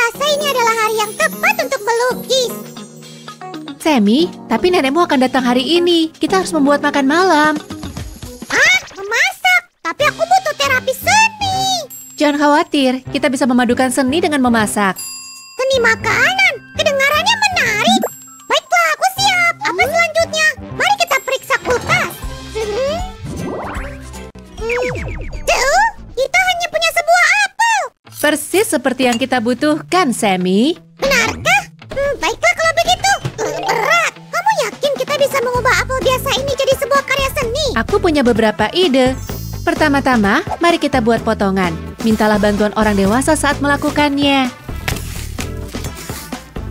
rasa ini adalah hari yang tepat untuk melukis. Sammy, tapi nenekmu akan datang hari ini. Kita harus membuat makan malam. Memasak? Tapi aku butuh terapi seni. Jangan khawatir, kita bisa memadukan seni dengan memasak. Seni makanan? Kedengarannya menarik. Baiklah, aku siap. Apa selanjutnya? Mari kita periksa kulkas. Tuh, kita hanya punya sebuah apel. Persis seperti yang kita butuhkan, Sammy. Benarkah? Baiklah kalau begitu. Berat. Kamu yakin kita bisa mengubah apel biasa ini jadi sebuah karya seni? Aku punya beberapa ide. Pertama-tama, mari kita buat potongan. Mintalah bantuan orang dewasa saat melakukannya.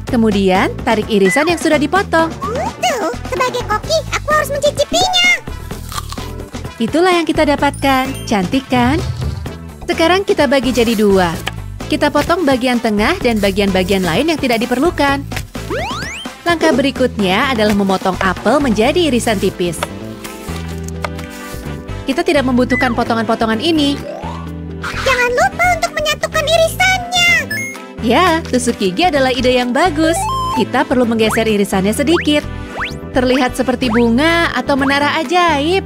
Kemudian, tarik irisan yang sudah dipotong. Tuh, sebagai koki, aku harus mencicipinya. Itulah yang kita dapatkan. Cantik kan? Sekarang kita bagi jadi dua. Kita potong bagian tengah dan bagian-bagian lain yang tidak diperlukan. Langkah berikutnya adalah memotong apel menjadi irisan tipis. Kita tidak membutuhkan potongan-potongan ini. Jangan lupa untuk menyatukan irisannya. Ya, tusuk gigi adalah ide yang bagus. Kita perlu menggeser irisannya sedikit. Terlihat seperti bunga atau menara ajaib.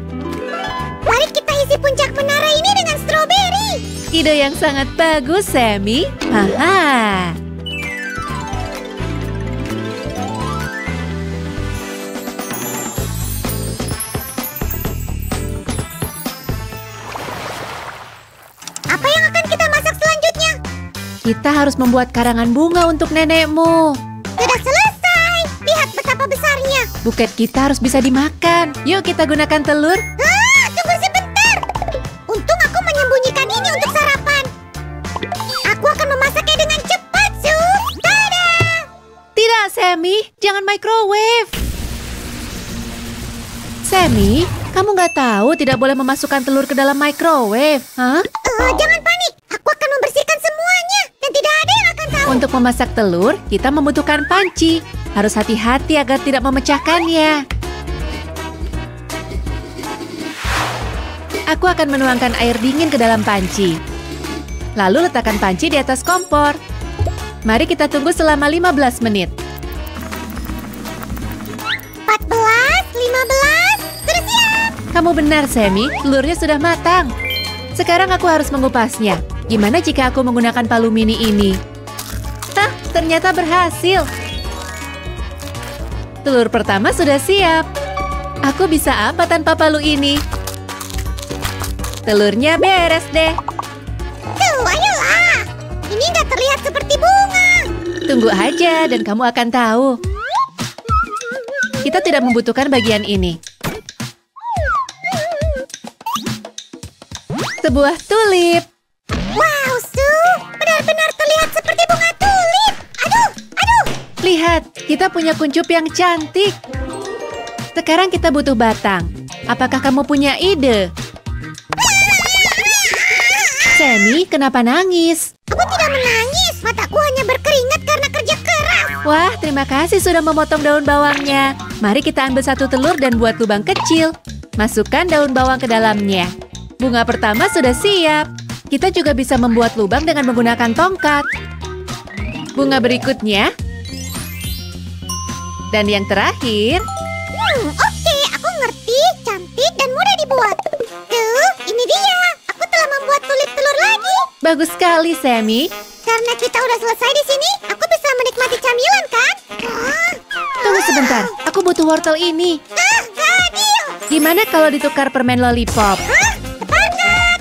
Mari kita isi puncak menara ini dengan stroberi. Ide yang sangat bagus, Sammy. Haha. Apa yang akan kita masak selanjutnya? Kita harus membuat karangan bunga untuk nenekmu. Sudah selesai. Lihat betapa besarnya. Buket kita harus bisa dimakan. Yuk kita gunakan telur. Tunggu sebentar. Untung aku menyembunyikan ini untuk sarapan. Aku akan memasaknya dengan cepat, Su. Tada! Tidak, Sammy. Jangan microwave. Sammy, kamu nggak tahu tidak boleh memasukkan telur ke dalam microwave. Hah? Jangan panik. Aku akan membersihkan semuanya. Dan tidak ada yang akan tahu. Untuk memasak telur, kita membutuhkan panci. Harus hati-hati agar tidak memecahkannya. Aku akan menuangkan air dingin ke dalam panci. Lalu letakkan panci di atas kompor. Mari kita tunggu selama 15 menit. 14, 15, sudah siap. Kamu benar, Sammy. Telurnya sudah matang. Sekarang aku harus mengupasnya. Gimana jika aku menggunakan palu mini ini? Hah, ternyata berhasil. Telur pertama sudah siap. Aku bisa apa tanpa palu ini? Telurnya beres deh. Tuh, ayolah. Ini nggak terlihat seperti bunga. Tunggu aja dan kamu akan tahu. Kita tidak membutuhkan bagian ini. Sebuah tulip. Wow, Su. Benar-benar terlihat seperti bunga tulip. Aduh. Lihat, kita punya kuncup yang cantik. Sekarang kita butuh batang. Apakah kamu punya ide? Sammy, kenapa nangis? Aku tidak menangis. Mataku hanya berkeringat karena kerja keras. Wah, terima kasih sudah memotong daun bawangnya. Mari kita ambil satu telur dan buat lubang kecil. Masukkan daun bawang ke dalamnya. Bunga pertama sudah siap. Kita juga bisa membuat lubang dengan menggunakan tongkat. Bunga berikutnya. Dan yang terakhir. Oke, aku ngerti. Cantik dan mudah dibuat. Tuh, ini dia. Aku telah membuat tulip telur lagi. Bagus sekali, Sammy. Karena kita udah selesai di sini, aku bisa menikmati camilan, kan? Tunggu sebentar, aku butuh wortel ini. Adil. Gimana kalau ditukar permen lollipop? Sepakat.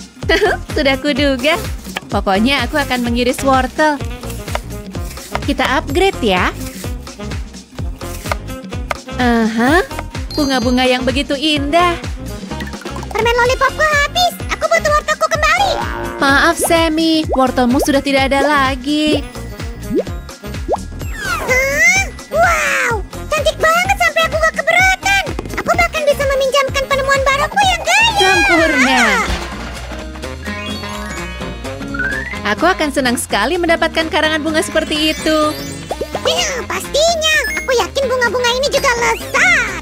Sudah kuduga. Pokoknya aku akan mengiris wortel. Kita upgrade ya. Bunga-bunga yang begitu indah. Permen lollipopku habis. Aku butuh wortelku kembali. Maaf, Sammy. Wortelmu sudah tidak ada lagi. Wow, cantik banget sampai aku gak keberatan. Aku bahkan bisa meminjamkan penemuan baruku yang gaya. Sempurna. Aku akan senang sekali mendapatkan karangan bunga seperti itu. Ya, pastinya. Aku yakin bunga-bunga ini juga lezat.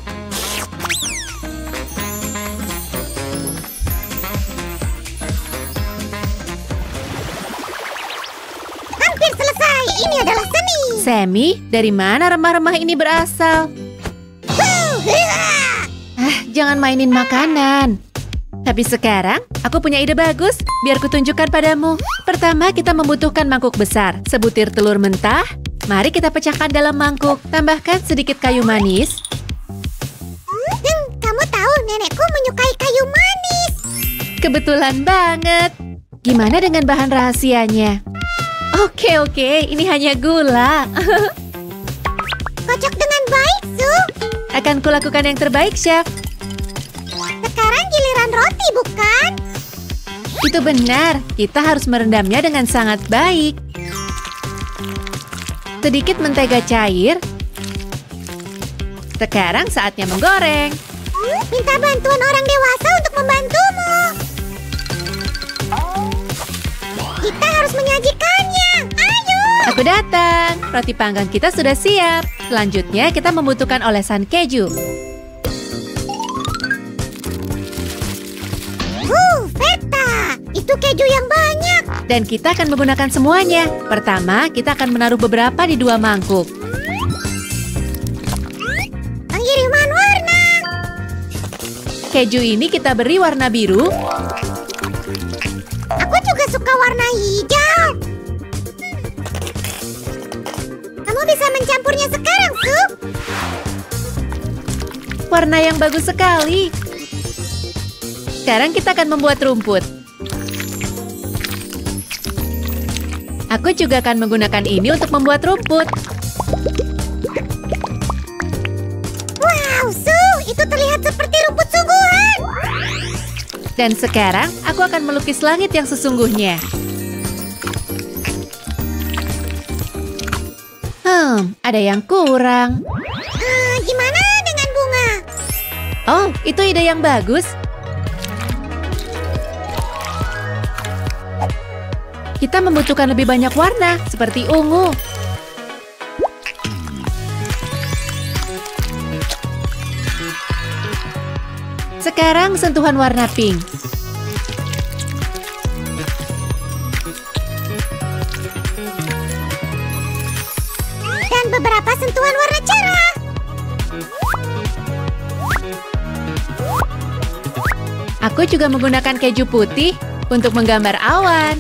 Hampir selesai. ini adalah seni. Sammy, dari mana remah-remah ini berasal? Jangan mainin makanan. Tapi sekarang, aku punya ide bagus. Biar kutunjukkan padamu. Pertama, kita membutuhkan mangkuk besar. Sebutir telur mentah. Mari kita pecahkan dalam mangkuk. Tambahkan sedikit kayu manis. Kamu tahu nenekku menyukai kayu manis. Kebetulan banget. Gimana dengan bahan rahasianya? Oke, ini hanya gula. Kocok dengan baik, Su. Akan kulakukan yang terbaik, Chef. Sekarang giliran roti, bukan? Itu benar, kita harus merendamnya dengan sangat baik. Sedikit mentega cair. Sekarang saatnya menggoreng. Minta bantuan orang dewasa untuk membantumu. Kita harus menyajikannya. Ayo! Aku datang. Roti panggang kita sudah siap. Selanjutnya kita membutuhkan olesan keju. Feta! Itu keju yang banyak. Dan kita akan menggunakan semuanya. Pertama, kita akan menaruh beberapa di 2 mangkuk. Pengiriman warna. Keju ini kita beri warna biru. Aku juga suka warna hijau. Kamu bisa mencampurnya sekarang, Su. Warna yang bagus sekali. Sekarang kita akan membuat rumput. Aku juga akan menggunakan ini untuk membuat rumput. Wow, Su, itu terlihat seperti rumput sungguhan. Dan sekarang aku akan melukis langit yang sesungguhnya. Ada yang kurang. Gimana dengan bunga? Oh, itu ide yang bagus. Kita membutuhkan lebih banyak warna, seperti ungu. Sekarang sentuhan warna pink. Dan beberapa sentuhan warna cerah. Aku juga menggunakan keju putih untuk menggambar awan.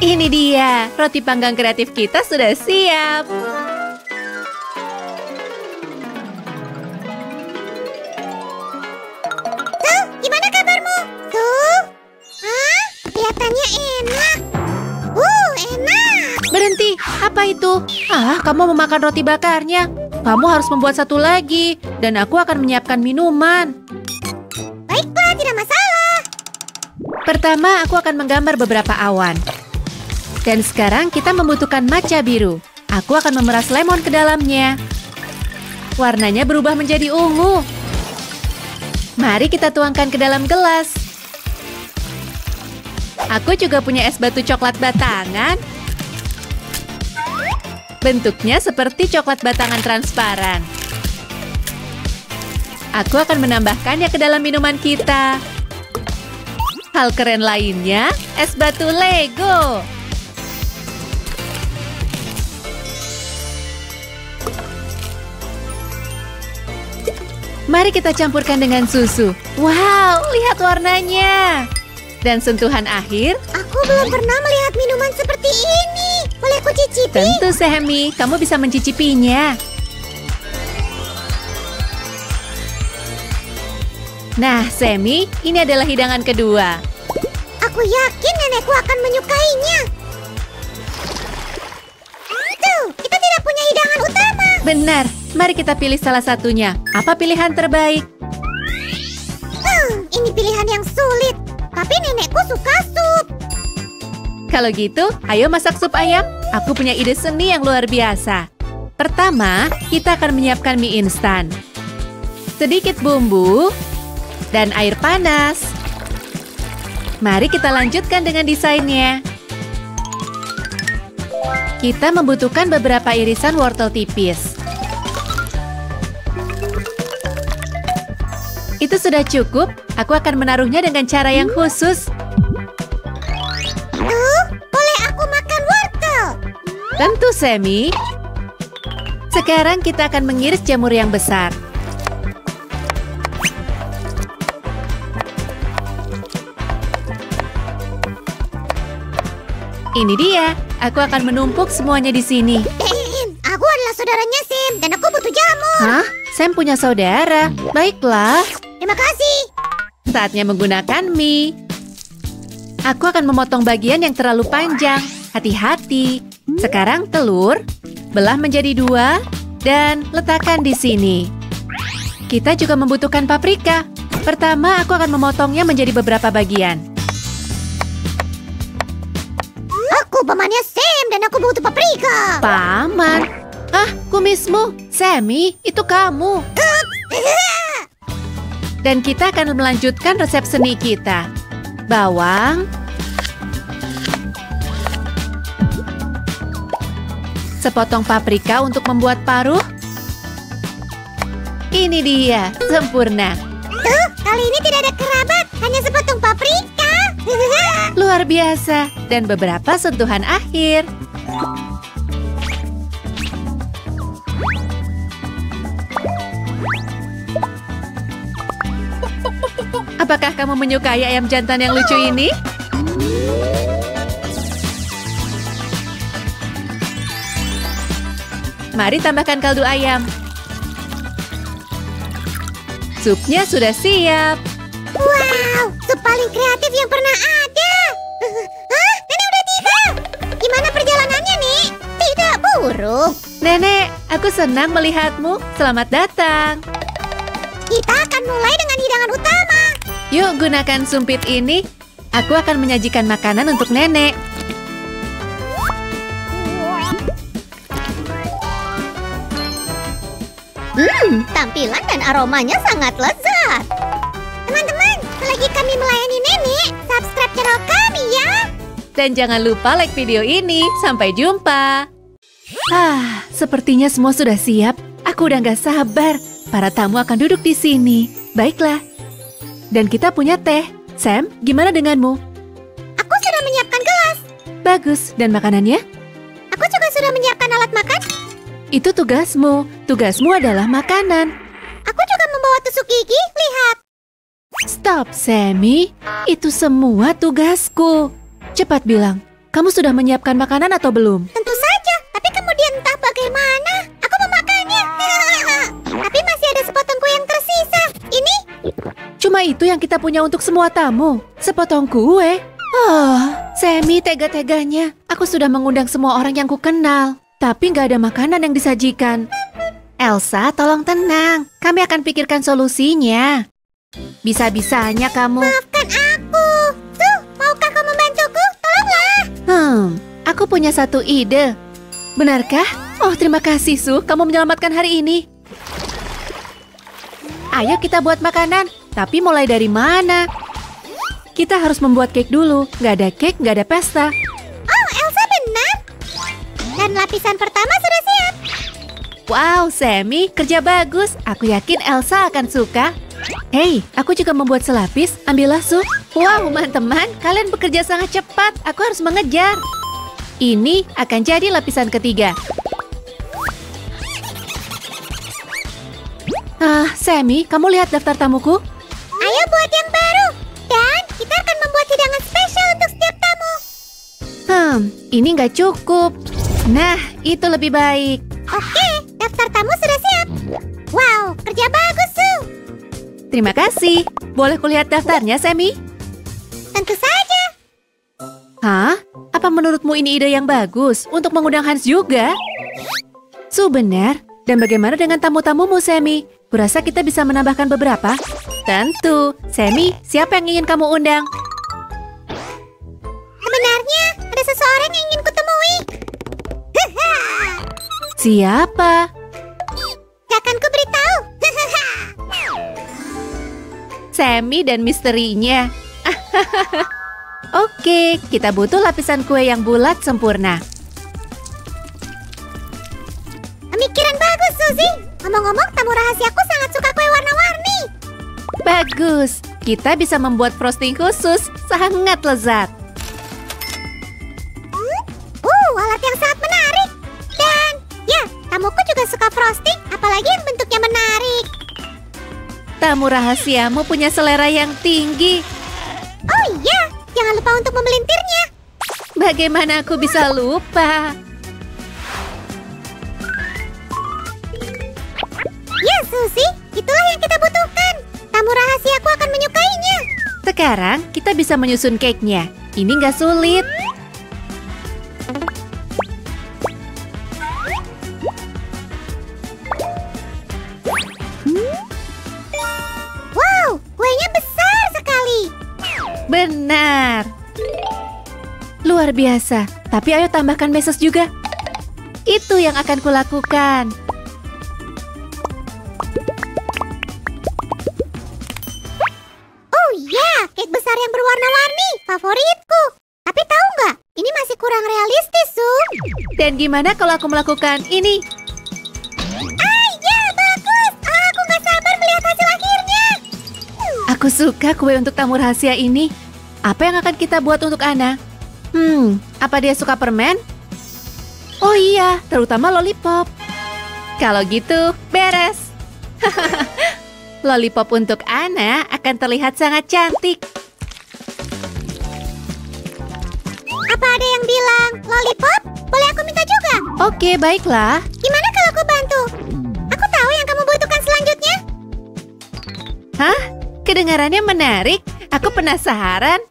Ini dia, roti panggang kreatif kita sudah siap. Su, gimana kabarmu? Su? Kelihatannya enak. Enak. Berhenti, apa itu? Kamu memakan roti bakarnya. Kamu harus membuat satu lagi, dan aku akan menyiapkan minuman. Baiklah, tidak masalah. Pertama, aku akan menggambar beberapa awan. Dan sekarang kita membutuhkan matcha biru. Aku akan memeras lemon ke dalamnya. Warnanya berubah menjadi ungu. Mari kita tuangkan ke dalam gelas. Aku juga punya es batu coklat batangan. Bentuknya seperti coklat batangan transparan. Aku akan menambahkannya ke dalam minuman kita. Hal keren lainnya, es batu Lego. Mari kita campurkan dengan susu. Wow, lihat warnanya. Dan sentuhan akhir. Aku belum pernah melihat minuman seperti ini. Boleh aku cicipi? Tentu, Sammy. Kamu bisa mencicipinya. Nah, Sammy, ini adalah hidangan kedua. Aku yakin nenekku akan menyukainya. Tuh, kita tidak punya hidangan utama. Benar. Mari kita pilih salah satunya. Apa pilihan terbaik? Ini pilihan yang sulit. Tapi nenekku suka sup. Kalau gitu, ayo masak sup ayam. Aku punya ide seni yang luar biasa. Pertama, kita akan menyiapkan mie instan. Sedikit bumbu dan air panas. Mari kita lanjutkan dengan desainnya. Kita membutuhkan beberapa irisan wortel tipis. Itu sudah cukup. Aku akan menaruhnya dengan cara yang khusus. Boleh aku makan wortel? Tentu, Sammy. Sekarang kita akan mengiris jamur yang besar. Ini dia. Aku akan menumpuk semuanya di sini. Aku adalah saudaranya Sam dan aku butuh jamur. Hah? Sam punya saudara. Baiklah. Terima kasih. Saatnya menggunakan mie. Aku akan memotong bagian yang terlalu panjang. Hati-hati. Sekarang telur. Belah menjadi 2 dan letakkan di sini. Kita juga membutuhkan paprika. Pertama, aku akan memotongnya menjadi beberapa bagian. Aku pamannya Sam dan aku butuh paprika. Paman. Ah, kumismu. Sammy, itu kamu. Dan kita akan melanjutkan resep seni kita. Bawang. Sepotong paprika untuk membuat paruh. Ini dia, sempurna. Tuh, kali ini tidak ada kerabat, hanya sepotong paprika. Luar biasa. Dan beberapa sentuhan akhir. Apakah kamu menyukai ayam jantan yang lucu ini? Mari tambahkan kaldu ayam. Supnya sudah siap. Wow, sup paling kreatif yang pernah ada. Hah? Nenek udah tiba. Gimana perjalanannya, nih? Tidak buruk. Nenek, aku senang melihatmu. Selamat datang. Kita akan mulai dengan hidangan utama. Yuk, gunakan sumpit ini. Aku akan menyajikan makanan untuk nenek. Tampilan dan aromanya sangat lezat. Teman-teman, selagi kami melayani nenek, subscribe channel kami ya. Dan jangan lupa like video ini. Sampai jumpa. Sepertinya semua sudah siap. Aku udah gak sabar. Para tamu akan duduk di sini. Baiklah. Dan kita punya teh. Sam, gimana denganmu? Aku sudah menyiapkan gelas. Bagus. Dan makanannya? Aku juga sudah menyiapkan alat makan. Itu tugasmu. Tugasmu adalah makanan. Aku juga membawa tusuk gigi. Lihat. Stop, Sammy. Itu semua tugasku. Cepat bilang, kamu sudah menyiapkan makanan atau belum? Tentu saja, tapi kemudian entah bagaimana. Aku memakannya. Tapi masih ada sepotong kue yang tersisa. Ini? Cuma itu yang kita punya untuk semua tamu. Sepotong kue. Sammy tega-teganya. Aku sudah mengundang semua orang yang kukenal. Tapi nggak ada makanan yang disajikan. Elsa, tolong tenang. Kami akan pikirkan solusinya. Bisa-bisanya kamu. Maafkan aku. Tuh, maukah kau membantuku? Tolonglah. Aku punya satu ide. Benarkah? Oh, terima kasih, Su. Kamu menyelamatkan hari ini. Ayo kita buat makanan. Tapi mulai dari mana? Kita harus membuat cake dulu. Nggak ada cake, nggak ada pesta. Oh, Elsa benar. Dan lapisan pertama sudah siap. Wow, Sammy, kerja bagus. Aku yakin Elsa akan suka. Hei, aku juga membuat selapis. Ambillah, Su. Wow, teman-teman, kalian bekerja sangat cepat. Aku harus mengejar. Ini akan jadi lapisan ketiga. Sammy, kamu lihat daftar tamuku? Ayo buat yang baru. Dan kita akan membuat hidangan spesial untuk setiap tamu. Ini nggak cukup. Nah, itu lebih baik. Oke, daftar tamu sudah siap. Wow, kerja bagus, Su. Terima kasih. Boleh kulihat daftarnya, Sammy? Tentu saja. Hah? Apa menurutmu ini ide yang bagus untuk mengundang Hans juga? Su, benar. Dan bagaimana dengan tamu-tamumu, Sammy? Kurasa kita bisa menambahkan beberapa. Tentu. Sammy, siapa yang ingin kamu undang? Sebenarnya, ada seseorang yang ingin kutemui. Siapa? Akan kuberitahu. Sammy dan misterinya. Oke, kita butuh lapisan kue yang bulat sempurna. Pemikiran bagus, Suzy. Ngomong-ngomong, tamu rahasiaku sangat suka kue warna-warni. Bagus, kita bisa membuat frosting khusus. Sangat lezat. Alat yang sangat menarik. Tamu rahasiamu punya selera yang tinggi. Oh iya, jangan lupa untuk memelintirnya. Bagaimana aku bisa lupa? Ya, Suzy, itulah yang kita butuhkan. Tamu rahasiaku akan menyukainya. Sekarang kita bisa menyusun cake-nya. Ini nggak sulit. Wow, kuenya besar sekali. Benar. Luar biasa. Tapi ayo tambahkan meses juga. Itu yang akan kulakukan. Oh iya, cake besar yang berwarna-warni. Favoritku. Tapi tahu nggak, ini masih kurang realistis, Su. Dan gimana kalau aku melakukan ini? Ah, ya, bagus. Aku nggak sabar melihat hasil akhirnya. Aku suka kue untuk tamu rahasia ini. Apa yang akan kita buat untuk Ana? Apa dia suka permen? Oh iya, terutama lollipop. Kalau gitu, beres. Lollipop untuk Ana akan terlihat sangat cantik. Apa ada yang bilang lollipop? Boleh aku minta juga? Oke, baiklah. Gimana kalau aku bantu? Aku tahu yang kamu butuhkan selanjutnya. Hah? Kedengarannya menarik. Aku penasaran.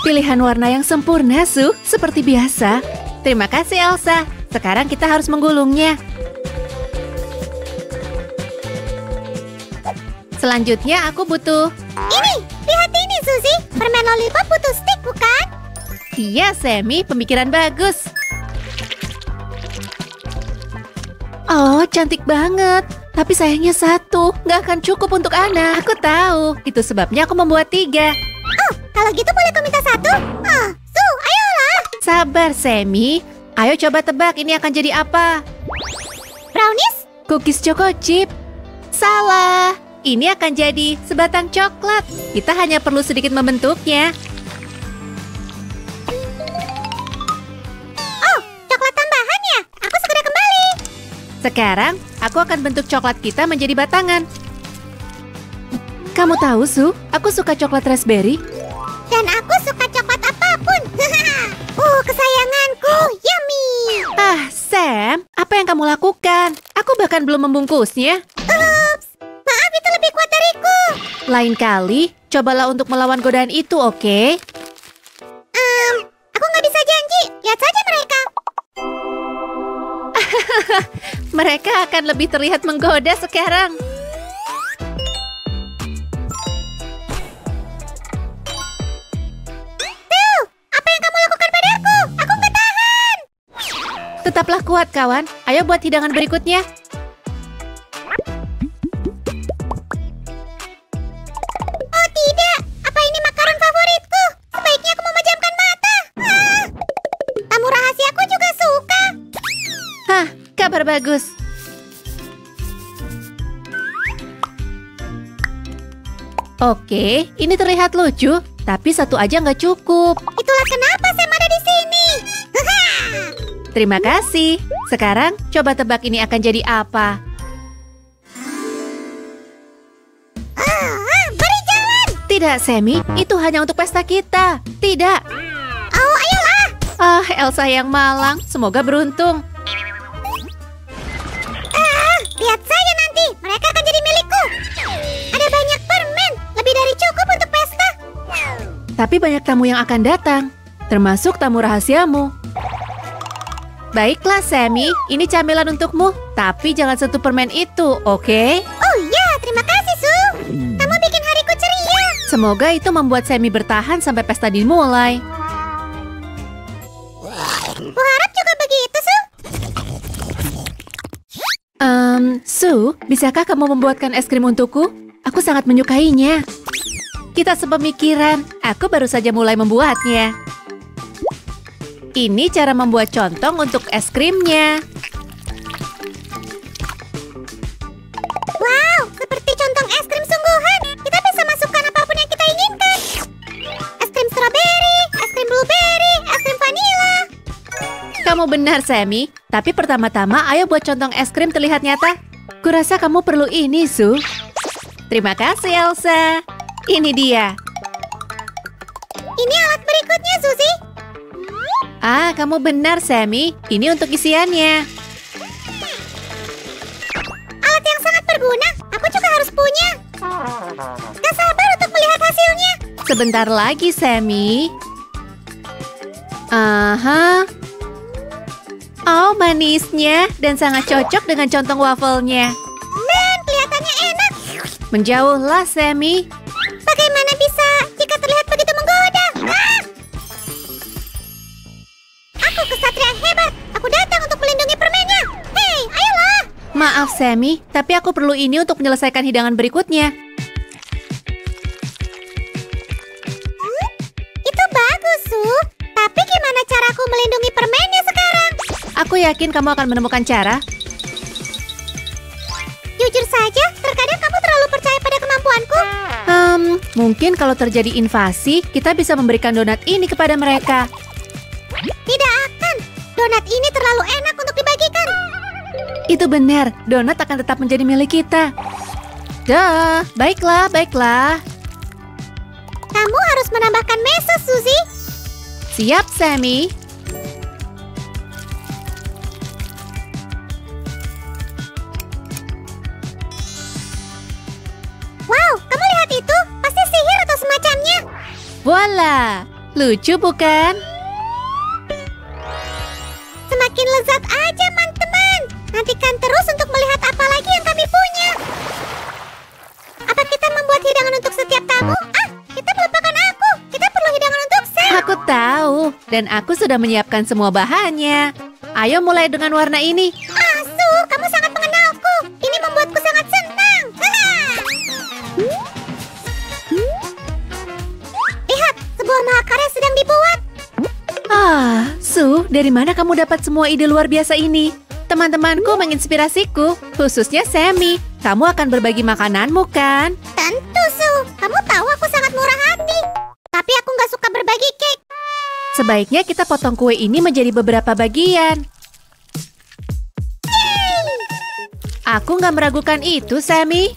Pilihan warna yang sempurna, Su. Seperti biasa. Terima kasih, Elsa. Sekarang kita harus menggulungnya. Selanjutnya aku butuh... Ini, lihat ini, Suzy. Permen lollipop butuh stick, bukan? Iya, Sammy. Pemikiran bagus. Oh, cantik banget. Tapi sayangnya satu. Nggak akan cukup untuk Ana. Aku tahu. Itu sebabnya aku membuat 3. Oh, kalau gitu boleh aku minta satu? Oh, Su, ayolah. Sabar, Sammy. Ayo coba tebak ini akan jadi apa? Brownies? Cookies choco chip. Salah. Ini akan jadi sebatang coklat. Kita hanya perlu sedikit membentuknya. Oh, coklat tambahan ya? Aku segera kembali. Sekarang, aku akan bentuk coklat kita menjadi batangan. Kamu tahu, Su? Aku suka coklat raspberry. Dan aku suka coklat apapun. Kesayanganku. Yummy. Ah, Sam. Apa yang kamu lakukan? Aku bahkan belum membungkusnya. Ups. Maaf, itu lebih kuat dariku. Lain kali, cobalah untuk melawan godaan itu, oke? Aku nggak bisa janji. Lihat saja mereka. Mereka akan lebih terlihat menggoda sekarang. Tuh, apa yang kamu lakukan padaku? Aku nggak tahan. Tetaplah kuat, kawan. Ayo buat hidangan berikutnya. Oh tidak, apa ini makaron favoritku? Sebaiknya aku memejamkan mata. Tamu rahasiaku juga suka. Hah, kabar bagus. Oke, ini terlihat lucu, tapi satu aja nggak cukup. Itulah kenapa Sam ada di sini. Terima kasih. Sekarang, coba tebak ini akan jadi apa? Beri jalan. Tidak, Sammy. Itu hanya untuk pesta kita. Tidak. Oh, ayolah. Ah, Elsa yang malang. Semoga beruntung. Lihat saja nanti, mereka akan jadi milikku. Ada banyak permen, lebih dari cukup untuk pesta. Tapi banyak tamu yang akan datang, termasuk tamu rahasiamu. Baiklah, Sammy. Ini camilan untukmu. Tapi jangan sentuh permen itu, oke? Oh iya, terima kasih, Su. Kamu bikin hariku ceria. Semoga itu membuat Sammy bertahan sampai pesta dimulai. Kuharap juga begitu, Su. Su, bisakah kamu membuatkan es krim untukku? Aku sangat menyukainya. Kita sepemikiran. Aku baru saja mulai membuatnya. Ini cara membuat contong untuk es krimnya. Wow, seperti contong es krim sungguhan. Kita bisa masukkan apapun yang kita inginkan. Es krim strawberry, es krim blueberry, es krim vanila. Kamu benar, Sammy. Tapi pertama-tama, ayo buat contong es krim terlihat nyata. Kurasa kamu perlu ini, Su. Terima kasih, Elsa. Ini dia. Ini alat berikutnya, Suzy. Ah, kamu benar, Sammy. Ini untuk isiannya. Alat yang sangat berguna. Aku juga harus punya. Gak sabar untuk melihat hasilnya. Sebentar lagi, Sammy. Aha. Oh, manisnya dan sangat cocok dengan contong wafelnya. Dan kelihatannya enak. Menjauhlah, Sammy. Bagaimana bisa jika terlihat begitu menggoda? Ah! Aku kesatria hebat. Aku datang untuk melindungi permennya. Hei, ayolah. Maaf, Sammy, tapi aku perlu ini untuk menyelesaikan hidangan berikutnya. Itu bagus, Su. Tapi gimana caraku melindungi permennya sekarang? Aku yakin kamu akan menemukan cara. Jujur saja, terkadang kamu terlalu percaya pada kemampuanku. Mungkin kalau terjadi invasi, kita bisa memberikan donat ini kepada mereka. Tidak akan. Donat ini terlalu enak untuk dibagikan. Itu benar, donat akan tetap menjadi milik kita. Dah, baiklah, baiklah. Kamu harus menambahkan meses, Suzy. Siap, Sammy. Wow, kamu lihat itu? Pasti sihir atau semacamnya. Voila, lucu bukan? Semakin lezat aja, teman-teman. Nantikan terus untuk melihat apa lagi yang kami punya. Apa kita membuat hidangan untuk setiap tamu? Ah, kita melupakan aku. Kita perlu hidangan untuk Sam. Aku tahu, dan aku sudah menyiapkan semua bahannya. Ayo mulai dengan warna ini. Ah, Su, kamu sangat mengenalku. Ini membuatku sangat senang. Lihat, sebuah mahakarya sedang dibuat. Ah, Su, dari mana kamu dapat semua ide luar biasa ini? Teman-temanku menginspirasiku, khususnya Sammy. Kamu akan berbagi makananmu, kan? Tentu, Su. Kamu tahu aku sangat murah hati. Tapi aku nggak suka berbagi cake. Sebaiknya kita potong kue ini menjadi beberapa bagian. Aku nggak meragukan itu, Sammy.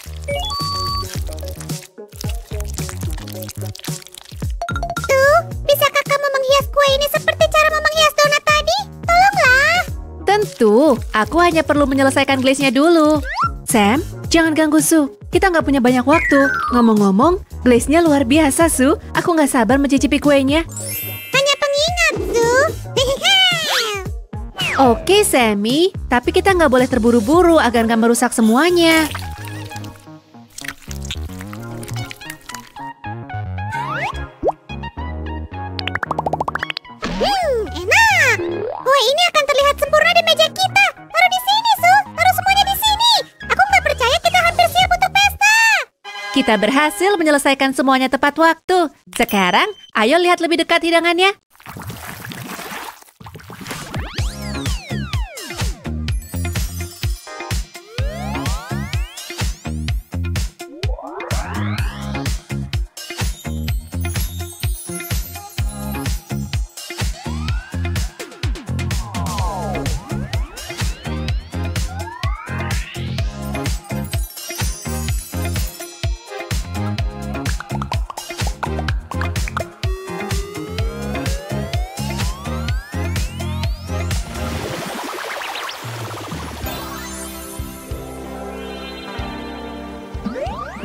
Tuh, bisakah kamu menghias kue ini seperti cara menghias donat tadi? Tolonglah. Tentu, aku hanya perlu menyelesaikan glaze-nya dulu. Sam, jangan ganggu Su. Kita nggak punya banyak waktu. Ngomong-ngomong, glaze-nya luar biasa, Su. Aku nggak sabar mencicipi kuenya. Hanya pengingat, Su. Oke, Sammy. Tapi kita nggak boleh terburu-buru agar nggak merusak semuanya. Enak. Kue ini akan terlihat sempurna di meja kita. Taruh di sini, Su. Taruh semuanya di sini. Aku nggak percaya kita hampir siap untuk pesta. Kita berhasil menyelesaikan semuanya tepat waktu. Sekarang, ayo lihat lebih dekat hidangannya.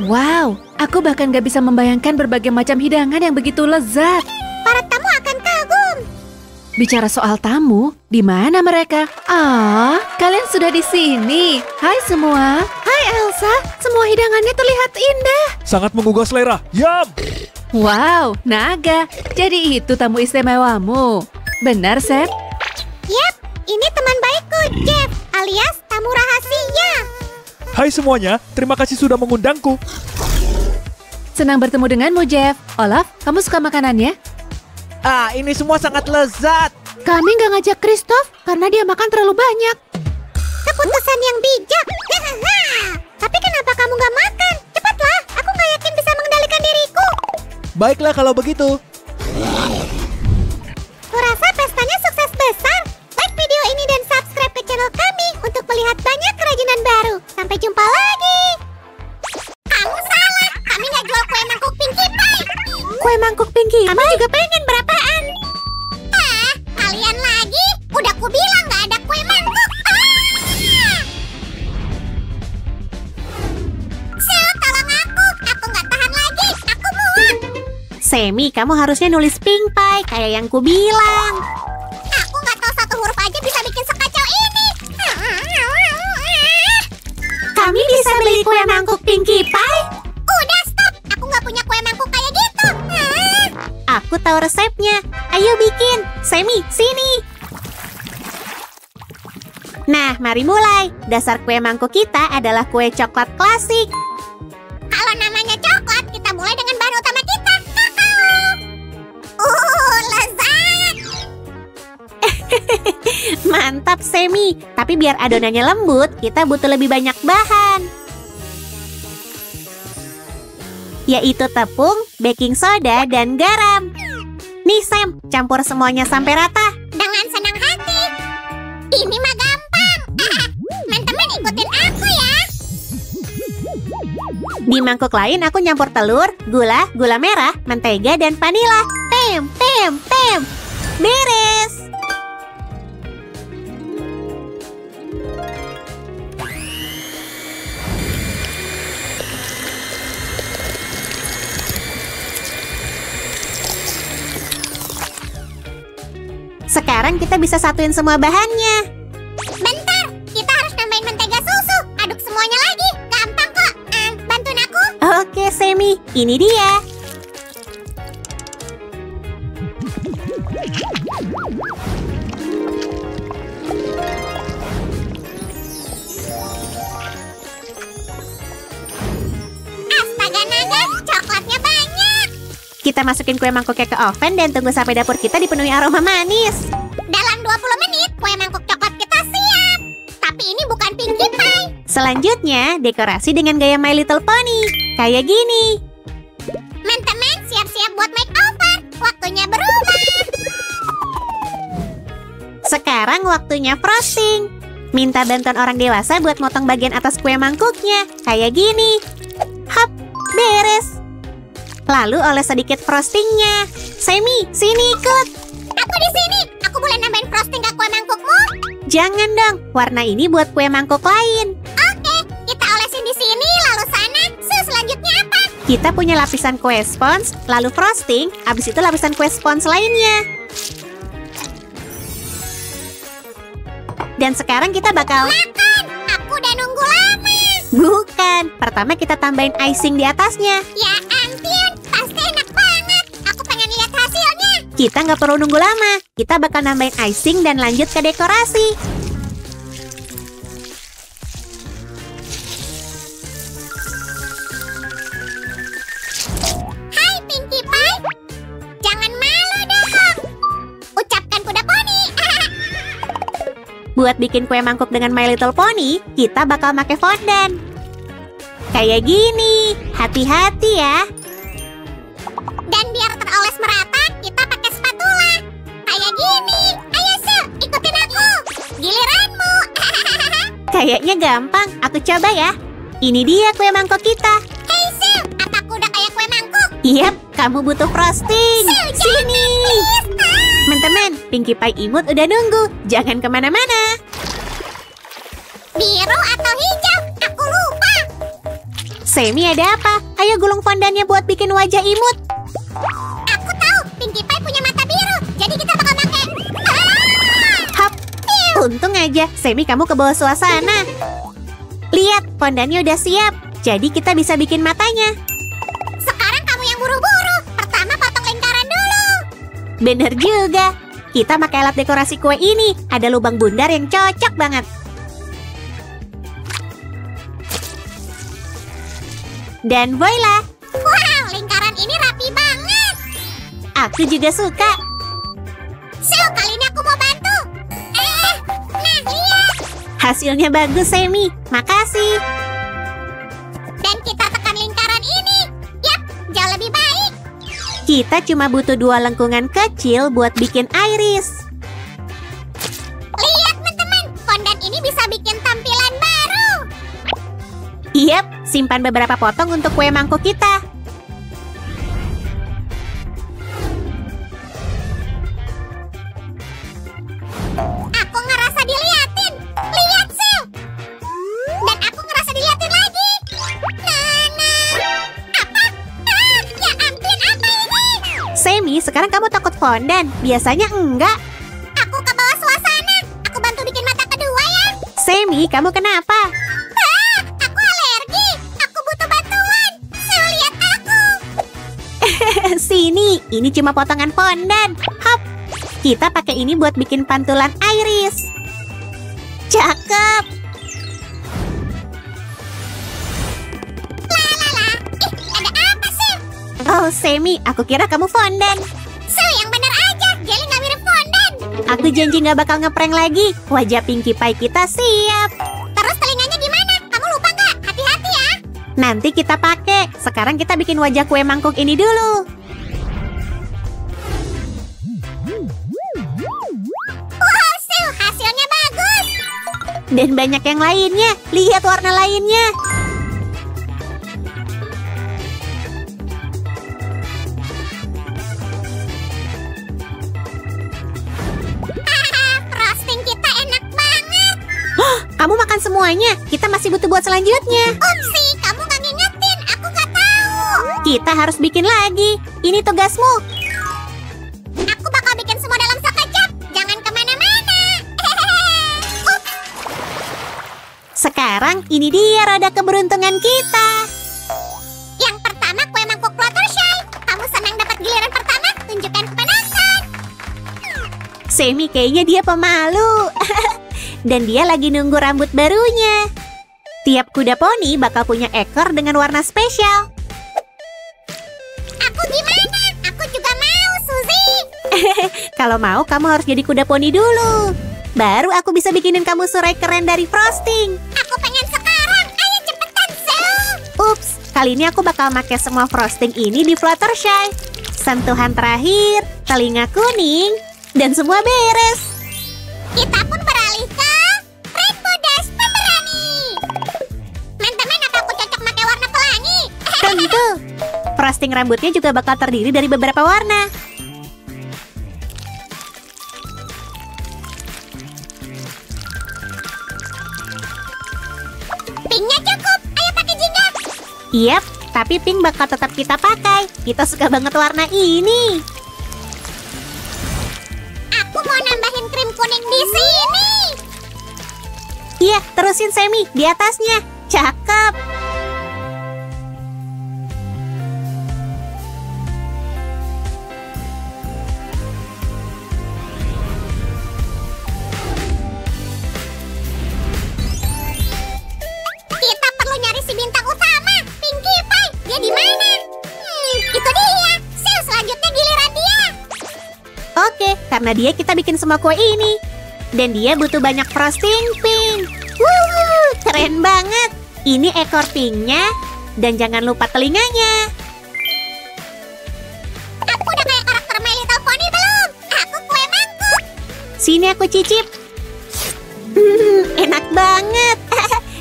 Wow, aku bahkan gak bisa membayangkan berbagai macam hidangan yang begitu lezat. Para tamu akan kagum. Bicara soal tamu, di mana mereka? Ah, kalian sudah di sini. Hai semua. Hai Elsa, semua hidangannya terlihat indah. Sangat menggugah selera. Yum! Wow, naga. Jadi itu tamu istimewamu. Benar, Sam? Yap, ini teman baikku, Jeff, alias tamu rahasia. Hai semuanya, terima kasih sudah mengundangku. Senang bertemu denganmu, Jeff. Olaf, kamu suka makanannya? Ah, ini semua sangat lezat. Kami nggak ngajak Christoph karena dia makan terlalu banyak. Keputusan yang bijak. Tapi kenapa kamu nggak makan? Cepatlah, aku nggak yakin bisa mengendalikan diriku. Baiklah kalau begitu. Kurasa pestanya sukses besar. Like video ini dan subscribe ke channel kami untuk melihat banyak kerajinan baru. Sampai jumpa lagi. Kamu salah. Aku bilang nggak ada kue mangkuk. Tolong aku nggak tahan lagi. Aku muak. Semi, kamu harusnya nulis pink pie kayak yang ku bilang. Aku nggak tahu satu huruf aja bisa bikin sekacau ini. Kami bisa beli kue mangkuk Pinkie Pie? Udah stop. Aku nggak punya kue mangkuk kayak gitu. Aku tahu resepnya. Ayo bikin. Semi, sini. Nah, mari mulai. Dasar kue mangkuk kita adalah kue coklat klasik. Kalau namanya coklat, kita mulai dengan bahan utama kita, kakao. Lezat. Mantap, Semi. Tapi biar adonannya lembut, kita butuh lebih banyak bahan. Yaitu tepung, baking soda, dan garam. Nih, Sam, campur semuanya sampai rata. Dengan senang hati. Ini mah gampang. Teman-teman ikutin aku ya. Di mangkuk lain aku nyampur telur, gula merah, mentega, dan vanila. Tem. Beres. Sekarang kita bisa satuin semua bahannya. Bentar, kita harus nambahin mentega susu. Aduk semuanya lagi. Gampang kok. Bantuin aku. Oke, Semi, ini dia. Astaga naga, coklatnya banyak. Kita masukin kue mangkuknya ke oven dan tunggu sampai dapur kita dipenuhi aroma manis. Dalam 20 menit, kue mangkuk coklat kita siap. Tapi ini bukan Pinkie Pie. Selanjutnya, dekorasi dengan gaya My Little Pony. Kayak gini. Teman-teman, siap-siap buat makeover. Waktunya berubah. Sekarang waktunya frosting. Minta bantuan orang dewasa buat motong bagian atas kue mangkuknya. Kayak gini. Hap, beres. Lalu oles sedikit frostingnya. Semi, sini ikut. Aku di sini. Aku boleh nambahin frosting ke kue mangkukmu? Jangan dong, warna ini buat kue mangkuk lain. Oke, kita olesin di sini, lalu sana. Selanjutnya apa? Kita punya lapisan kue spons, lalu frosting, abis itu lapisan kue spons lainnya. Dan sekarang kita bakal... Makan! Aku udah nunggu lama. Bukan, pertama kita tambahin icing di atasnya. Ya ampun, pasti enak banget. Aku pengen lihat hasilnya. Kita nggak perlu nunggu lama, kita bakal nambahin icing dan lanjut ke dekorasi. Hai Pinkie Pie. Jangan malu dong. Ucapkan kuda poni. Buat bikin kue mangkuk dengan My Little Pony, kita bakal pakai fondant. Kayak gini, hati-hati ya. Dan biar teroles merata, kita pakai spatula. Kayak gini. Ayo Sil, ikutin aku. Giliranmu. Kayaknya gampang, aku coba ya. Ini dia kue mangkok kita. Hei Sil, apa aku udah kayak kue mangkuk? Yap, kamu butuh frosting. Sil, Sini. please. Teman-teman, Pinkie Pie imut udah nunggu. Jangan kemana-mana. Biru atau hijau? Aku lupa. Semi, ada apa? Ayo gulung fondannya buat bikin wajah imut. Aku tahu, Pinkie Pie punya mata biru. Jadi kita bakal pakai. Hap. Untung aja, Semi kamu ke bawah suasana. Lihat, fondannya udah siap. Jadi kita bisa bikin matanya. Sekarang kamu yang buru-buru. Pertama potong lingkaran dulu. Bener juga. Kita pakai alat dekorasi kue ini. Ada lubang bundar yang cocok banget. Dan voila, Wow, lingkaran ini rapi banget. aku juga suka. Sil, kali ini aku mau bantu. Nah lihat. Hasilnya bagus, Semi. Makasih. Dan kita tekan lingkaran ini. Yap, jauh lebih baik. Kita cuma butuh 2 lengkungan kecil buat bikin iris. Lihat teman-teman, fondant ini bisa bikin tampilan baru. Yap, simpan beberapa potong untuk kue mangkuk kita. Aku fondan, biasanya enggak. Aku ke bawah suasana. Aku bantu bikin mata kedua ya. Semi, kamu kenapa? Aku alergi. Aku butuh bantuan. Seu, lihat aku. Sini, ini cuma potongan fondan. Hop, kita pakai ini buat bikin pantulan iris. Cakep. Ada apa sih? Oh, Semi, aku kira kamu fondan. Seu, yang bener aja. Jelly nggak mirip fondan. Aku janji nggak bakal ngeprank lagi. Wajah Pinkie Pie kita siap. Terus telinganya gimana? Kamu lupa nggak? Hati-hati ya. Nanti kita pakai. Sekarang kita bikin wajah kue mangkuk ini dulu. Wow, Seu, hasilnya bagus. Dan banyak yang lainnya. Lihat warna lainnya. Frosting kita enak banget. Kamu makan semuanya. Kita masih butuh buat selanjutnya. Upsi, kamu nggak ngingetin. Aku nggak tahu. Kita harus bikin lagi. Ini tugasmu. Aku bakal bikin semua dalam sekejap. Jangan kemana-mana. Ups, Sekarang ini dia roda keberuntungan kita. yang pertama kue mangkuk Fluttershy. Kamu senang dapat giliran pertama? Tunjukkan kepenasan. Semi kayaknya dia pemalu. Dan dia lagi nunggu rambut barunya. Tiap kuda poni bakal punya ekor dengan warna spesial. Aku gimana? Aku juga mau, Suzy. Kalau mau, kamu harus jadi kuda poni dulu. Baru aku bisa bikinin kamu surai keren dari frosting. Aku pengen sekarang. Ayo cepetan, Seu. Ups, kali ini aku bakal pakai semua frosting ini di Fluttershy. Sentuhan terakhir, telinga kuning, dan semua beres. Kita pun beralih ke Rainbow Dash Pemberani. Teman-teman, apa aku cocok pakai warna pelangi? Tentu. Frosting rambutnya juga bakal terdiri dari beberapa warna. Pinknya cukup. Ayo pakai jingga. Yap, tapi pink bakal tetap kita pakai. Kita suka banget warna ini. Aku mau nambahin krim kuning di sini. Iya, terusin Semi, di atasnya. Cakep. Kita perlu nyari si bintang utama, Pinkie Pie. Dia di mana? Itu dia. Seu, selanjutnya giliran dia. Oke, karena dia kita bikin semua kue ini. Dan dia butuh banyak frosting pink. Wuh, keren banget. Ini ekor pinknya. Dan jangan lupa telinganya. Aku udah kayak karakter My Little Pony belum? Aku kue mangkuk. Sini aku cicip. Enak banget.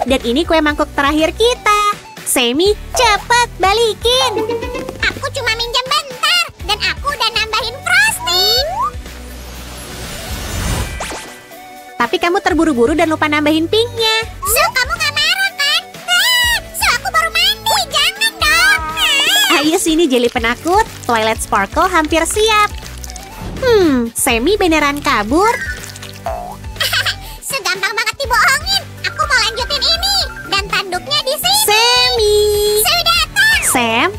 Dan ini kue mangkuk terakhir kita. Semi, cepat balikin. Aku cuma minjem bentar. Dan aku udah nambahin frosting. Tapi kamu terburu-buru dan lupa nambahin pinknya. Su, kamu gak marah kan? Su, aku baru mandi. Jangan dong. Ayo sini Jelly penakut. Twilight Sparkle hampir siap. Semi beneran kabur. Su, gampang banget dibohongin. Aku mau lanjutin ini. Dan tanduknya di sini. Semi. Su datang. Sam,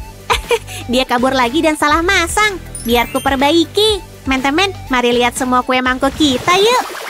dia kabur lagi dan salah masang. Biar ku perbaiki. Teman-teman, mari lihat semua kue mangkuk kita yuk.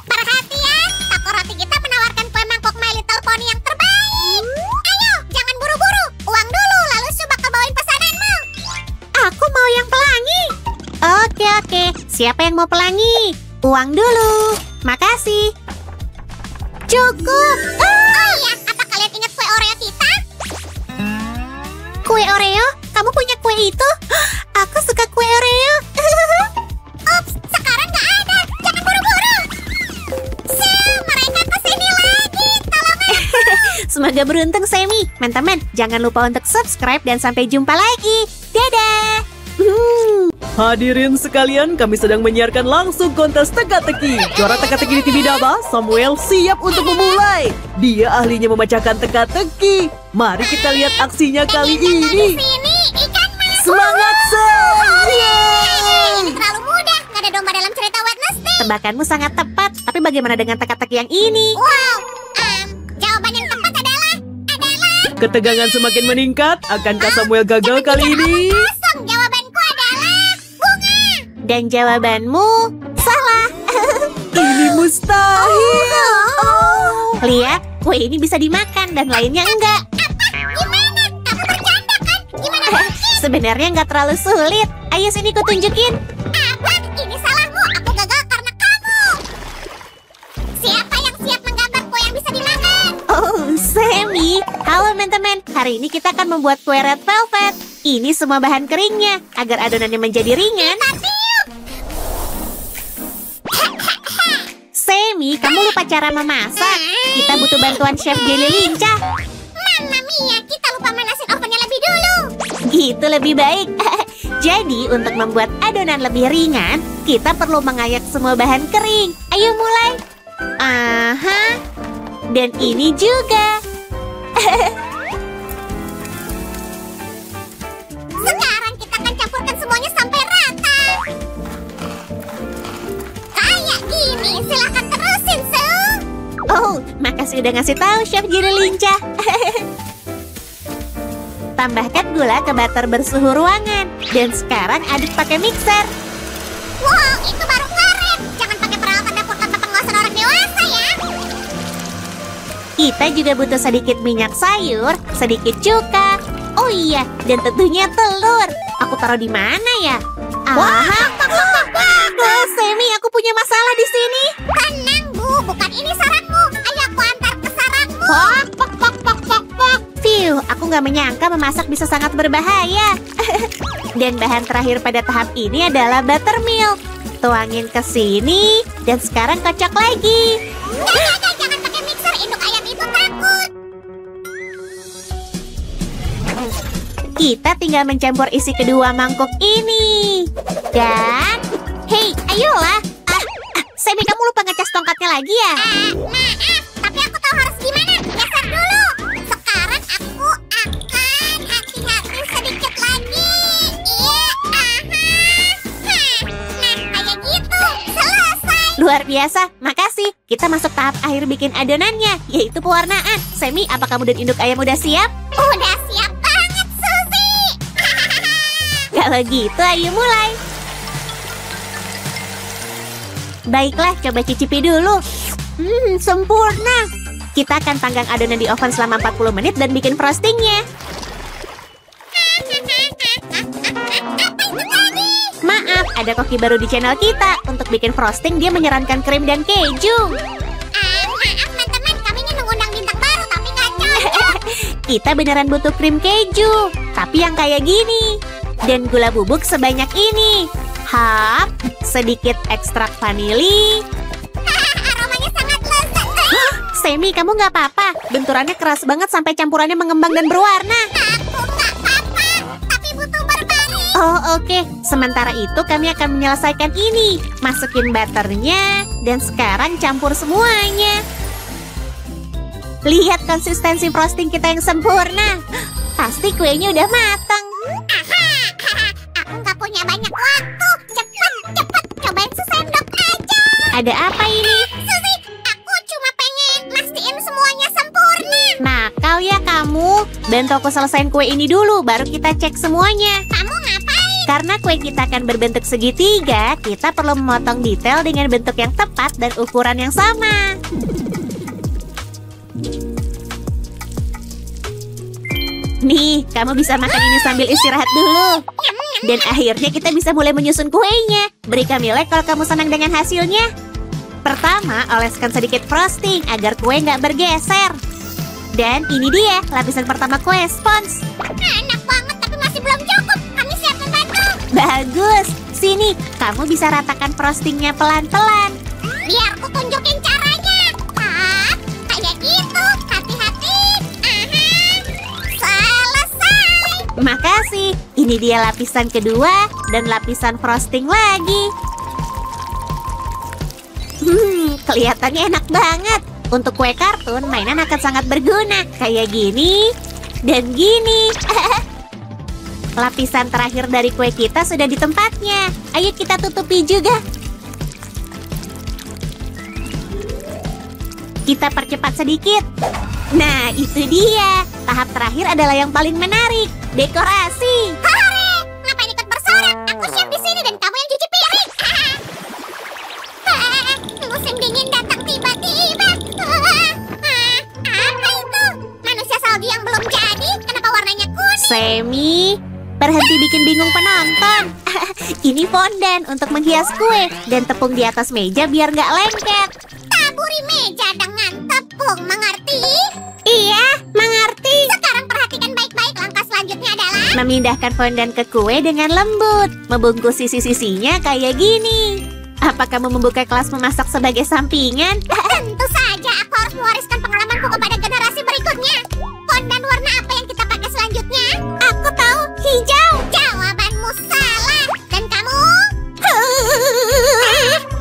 Perhatian, toko roti kita menawarkan kue mangkok My Little Pony yang terbaik. Ayo, jangan buru-buru. Uang dulu, lalu Su bakal bawain pesananmu. Aku mau yang pelangi. Oke. Siapa yang mau pelangi? Uang dulu. Makasih. Cukup. Oh iya, apa kalian ingat kue Oreo kita? Kue Oreo? Kamu punya kue itu? Aku suka kue Oreo. Ups, sekarang nggak ada. Jangan buru-buru. Mereka kesini lagi. Tolong. Semoga beruntung, Sammy. Teman-teman, jangan lupa untuk subscribe dan sampai jumpa lagi. Dadah. Hadirin sekalian, kami sedang menyiarkan langsung kontes teka-teki. Juara teka-teki di TV Daba, Samuel siap untuk memulai. Dia ahlinya memecahkan teka-teki. Mari kita lihat aksinya kali ini. Sini, ikan mas. Semangat, Sam! Ini terlalu mudah. Nggak ada domba dalam cerita Wednesday. Tebakanmu sangat tepat, tapi bagaimana dengan teka-teki yang ini? Wow. Jawaban yang tepat adalah Ketegangan semakin meningkat. Akankah Samuel gagal kali ini? kosong. Jawabanku adalah bunga. Dan jawabanmu salah. Ini mustahil. Lihat, kue ini bisa dimakan dan lainnya enggak. Gimana? Kamu bercanda kan? Gimana mungkin? Sebenarnya nggak terlalu sulit. Ayo sini ku tunjukin. Apa? Ini salahmu. Aku gagal karena kamu. Siapa yang siap menggambar kue yang bisa dimakan? Oh, Sammy. Halo teman-teman, hari ini kita akan membuat kue red velvet. Ini semua bahan keringnya, agar adonannya menjadi ringan. Sammy, kamu lupa cara memasak. Kita butuh bantuan Chef Jelly Lincah. Mamma mia, kita lupa manasin ovennya lebih dulu. Gitu lebih baik. Jadi, untuk membuat adonan lebih ringan, kita perlu mengayak semua bahan kering. Ayo mulai. Aha. Dan ini juga. Sekarang kita akan campurkan semuanya sampai rata. Kayak gini, silahkan terusin, Su. Oh, makasih udah ngasih tahu Chef Jelly Lincah. Tambahkan gula ke butter bersuhu ruangan. Dan sekarang aduk pakai mixer. Wow, itu baru keren. Jangan pakai peralatan dapur tanpa pengawasan orang dewasa ya. Kita juga butuh sedikit minyak sayur, sedikit cuka. Oh iya, dan tentunya telur. Aku taruh di mana ya? Sammy, aku punya masalah di sini. Tenang, Bu. Bukan ini sarangmu. Ayo aku antar ke sarangmu. Phew, aku nggak menyangka memasak bisa sangat berbahaya. Dan bahan terakhir pada tahap ini adalah buttermilk. Tuangin ke sini, dan sekarang kocok lagi. Jangan pakai mixer. Induk ayam itu takut. Kita tinggal mencampur isi kedua mangkuk ini. Dan, hey, ayolah. Sammy, kamu lupa ngecas tongkatnya lagi ya? Maaf, tapi aku tahu harus gimana. Geser dulu. Sekarang aku akan hati-hati sedikit lagi. Iya, Nah, kayak gitu. Selesai. Luar biasa, makasih. Kita masuk tahap akhir bikin adonannya, yaitu pewarnaan. Sammy, apa kamu dan induk ayam udah siap? Udah siap banget, Suzy. Kalau gitu, ayo mulai. Baiklah, coba cicipi dulu. Sempurna. Kita akan panggang adonan di oven selama 40 menit dan bikin frostingnya. Maaf, ada koki baru di channel kita. Untuk bikin frosting, dia menyarankan krim dan keju. Maaf, teman-teman. Kami ingin mengundang bintang baru, tapi nggak cocok. Kita beneran butuh krim keju, tapi yang kayak gini. Dan gula bubuk sebanyak ini. Hap, sedikit ekstrak vanili. Aromanya sangat lezat. Sammy, kamu nggak apa-apa. Benturannya keras banget sampai campurannya mengembang dan berwarna. Aku nggak apa-apa, tapi butuh berbaring. Oh, oke. Sementara itu kami akan menyelesaikan ini. Masukin butternya, dan sekarang campur semuanya. Lihat konsistensi frosting kita yang sempurna. Pasti kuenya udah matang. Aku nggak punya banyak waktu. Cepat, cobain sesendok aja. Ada apa ini? Suzy, aku cuma pengen mastiin semuanya sempurna. Nakal ya kamu. Bantu aku selesain kue ini dulu, baru kita cek semuanya. Kamu ngapain? Karena kue kita akan berbentuk segitiga, kita perlu memotong detail dengan bentuk yang tepat dan ukuran yang sama. Nih, kamu bisa makan ini sambil istirahat dulu. Dan akhirnya kita bisa mulai menyusun kuenya. Beri kami like kalau kamu senang dengan hasilnya. Pertama, oleskan sedikit frosting agar kue nggak bergeser. Dan ini dia lapisan pertama kue spons. Enak banget, tapi masih belum cukup. Kami siap membantu. Bagus. Sini, kamu bisa ratakan frostingnya pelan-pelan. Biar ku tunjukin caranya. Kayak gitu. Hati-hati. Selesai. Makasih. Ini dia lapisan kedua dan lapisan frosting lagi. Kelihatannya enak banget. Untuk kue kartun, mainan akan sangat berguna. Kayak gini dan gini. Lapisan terakhir dari kue kita sudah di tempatnya. Ayo kita tutupi juga. Kita percepat sedikit. Nah, itu dia. Tahap terakhir adalah yang paling menarik. Dekorasi. Hore! Ngapain ikut bersorak? Aku siap di sini dan kamu yang cuci piring. Musim dingin datang tiba-tiba. Apa itu? Manusia salju yang belum jadi? Kenapa warnanya kuning? Semi, berhenti bikin bingung penonton. Ini fondan untuk menghias kue dan tepung di atas meja biar nggak lengket. Taburi meja dengan tepung, mengerti? Iya, mengerti. Sekarang perhatikan baik-baik. Langkah selanjutnya adalah Memindahkan fondan ke kue dengan lembut. Membungkus sisi-sisinya kayak gini. Apa kamu membuka kelas memasak sebagai sampingan? tentu saja aku harus mewariskan pengalamanku kepada generasi berikutnya. Fondan warna apa yang kita pakai selanjutnya? Aku tahu, hijau. Jawabanmu salah. Dan kamu?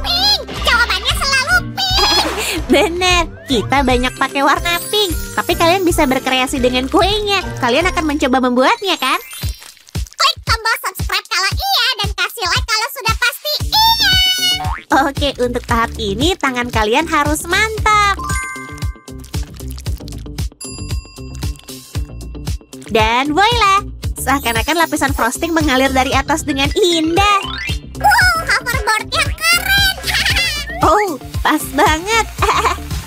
Pink. Jawabannya selalu pink. Bener, kita banyak pakai warna pink. Tapi kalian bisa berkreasi dengan kuenya. Kalian akan mencoba membuatnya, kan? Klik tombol subscribe kalau iya dan kasih like kalau sudah pasti iya. Oke, untuk tahap ini tangan kalian harus mantap. Dan voila, seakan-akan lapisan frosting mengalir dari atas dengan indah. Hoverboard yang keren. Oh, pas banget.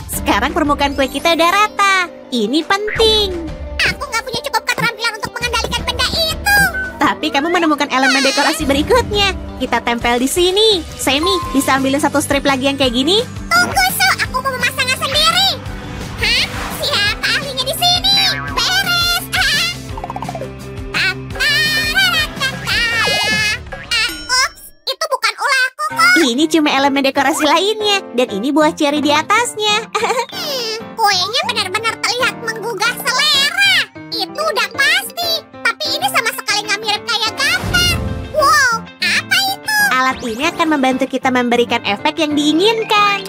Sekarang permukaan kue kita udah rata. Ini penting. Aku nggak punya cukup keterampilan untuk mengendalikan benda itu. Tapi kamu menemukan elemen dekorasi berikutnya. Kita tempel di sini. Semi, bisa ambilin satu strip lagi yang kayak gini? Tunggu, Su. Aku mau memasangnya sendiri. Hah? Siapa ahlinya di sini? Beres. Ups, itu bukan ulahku kok. Ini cuma elemen dekorasi lainnya. Dan ini buah ceri di atasnya. Kuenya benar-benar terlihat menggugah selera. Itu udah pasti. Tapi ini sama sekali nggak mirip kayak gambar. Wow, apa itu? Alat ini akan membantu kita memberikan efek yang diinginkan.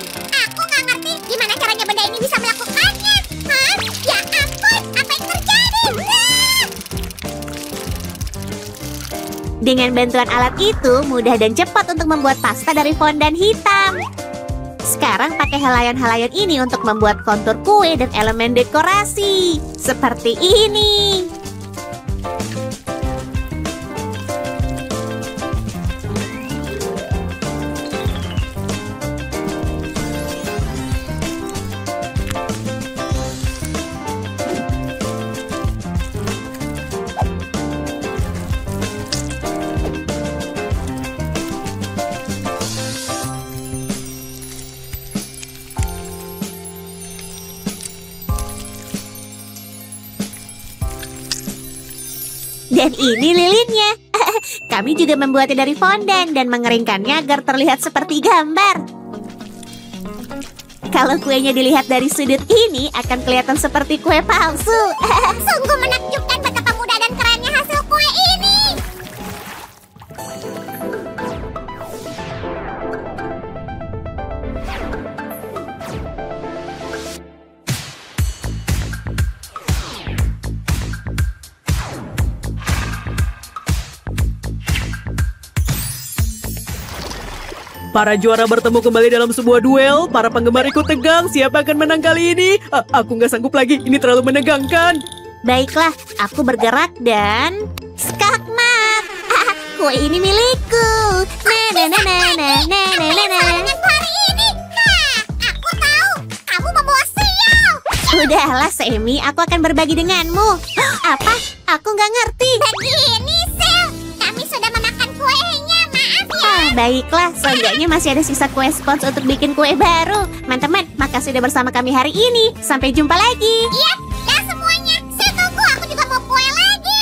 Aku nggak ngerti gimana caranya benda ini bisa melakukannya. Hah? Ya ampun, apa yang terjadi? Dengan bantuan alat itu, mudah dan cepat untuk membuat pasta dari fondan hitam. Sekarang pakai halayan-halayan ini untuk membuat kontur kue dan elemen dekorasi. Seperti ini. Dan ini lilinnya. Kami juga membuatnya dari fondan dan mengeringkannya agar terlihat seperti gambar. Kalau kuenya dilihat dari sudut ini, akan kelihatan seperti kue palsu. Sungguh menakjubkan betapa mudah dan kerennya hasil kue ini. Para juara bertemu kembali dalam sebuah duel. Para penggemar ikut tegang. Siapa akan menang kali ini? Aku nggak sanggup lagi. Ini terlalu menegangkan. Baiklah, aku bergerak dan... skakmat! Kue ini milikku! Kesalahanku hari ini. Aku tahu. Kamu membawa sial. Udahlah, Semi. Aku akan berbagi denganmu. Apa? Aku nggak ngerti. Begini, Sil. Kami sudah memakan kuenya. Maaf ya. Baiklah, seenggaknya masih ada sisa kue scones untuk bikin kue baru. Teman-teman, makasih sudah bersama kami hari ini. Sampai jumpa lagi. Iya, dah semuanya. Saya tunggu, aku juga mau kue lagi.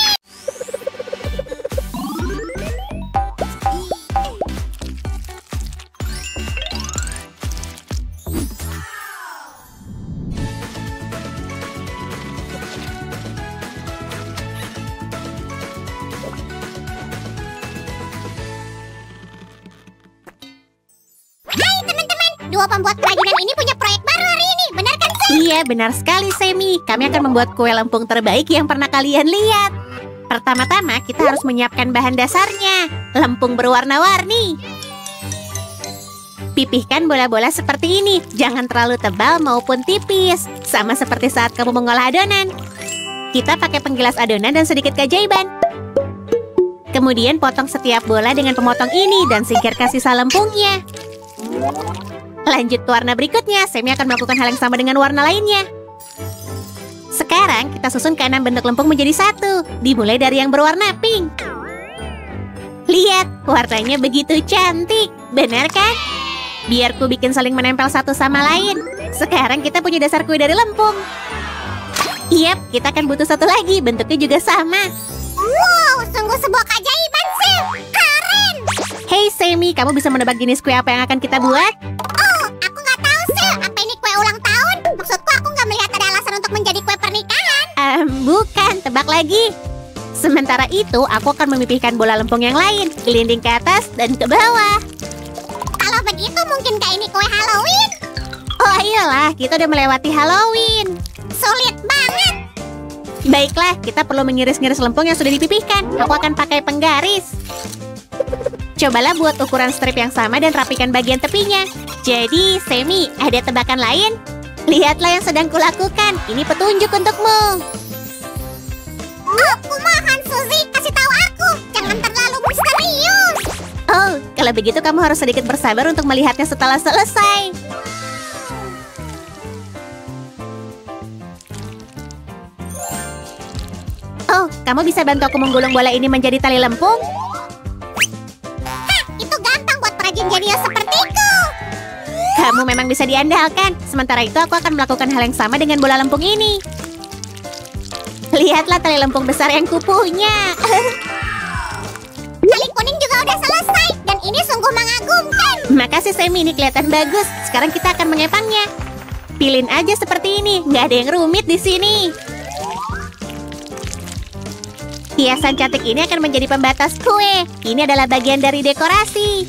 Hai teman-teman, dua pembuat kerajinan ini punya proyek baru hari ini, benar kan Sam? Iya, benar sekali, Semi. Kami akan membuat kue lempung terbaik yang pernah kalian lihat. Pertama-tama, kita harus menyiapkan bahan dasarnya. Lempung berwarna-warni. Pipihkan bola-bola seperti ini. Jangan terlalu tebal maupun tipis. Sama seperti saat kamu mengolah adonan. Kita pakai penggilas adonan dan sedikit keajaiban. Kemudian potong setiap bola dengan pemotong ini dan singkirkan sisa lempungnya. Lanjut ke warna berikutnya. Semi akan melakukan hal yang sama dengan warna lainnya. Sekarang kita susun ke-6 bentuk lempung menjadi satu. Dimulai dari yang berwarna pink. Lihat, warnanya begitu cantik. Benar kan? Biar ku bikin saling menempel satu sama lain. Sekarang kita punya dasar kue dari lempung. Yap, kita akan butuh satu lagi. Bentuknya juga sama. Wow, sungguh sebuah keajaiban Sam. Keren. Hey Semi, kamu bisa menebak jenis kue apa yang akan kita buat? Oh, aku nggak tahu Sam. Apa ini kue ulang tahun? Maksudku aku nggak melihat ada alasan untuk menjadi kue pernikahan. Bukan, tebak lagi. Sementara itu, aku akan memipihkan bola lempung yang lain. Gelinding ke atas dan ke bawah. Kalau begitu mungkinkah ini kue Halloween? Oh iyalah, kita udah melewati Halloween. Sulit banget. Baiklah, kita perlu mengiris-ngiris lempung yang sudah dipipihkan. Aku akan pakai penggaris. Cobalah buat ukuran strip yang sama dan rapikan bagian tepinya. Jadi, Semi, ada tebakan lain? Lihatlah yang sedang kulakukan. Ini petunjuk untukmu. Oh, kumohon Suzy, kasih tahu aku. Jangan terlalu misterius. Oh, kalau begitu kamu harus sedikit bersabar untuk melihatnya setelah selesai. Oh, kamu bisa bantu aku menggulung bola ini menjadi tali lempung? Hah, itu gampang buat perajin jenius sepertiku. Kamu memang bisa diandalkan. Sementara itu aku akan melakukan hal yang sama dengan bola lempung ini. Lihatlah tali lempung besar yang kupunya. Tali kuning juga udah selesai. Dan ini sungguh mengagumkan. Makasih Semi, ini kelihatan bagus. Sekarang kita akan mengepangnya. Pilin aja seperti ini. Nggak ada yang rumit di sini. Hiasan cantik ini akan menjadi pembatas kue. Ini adalah bagian dari dekorasi.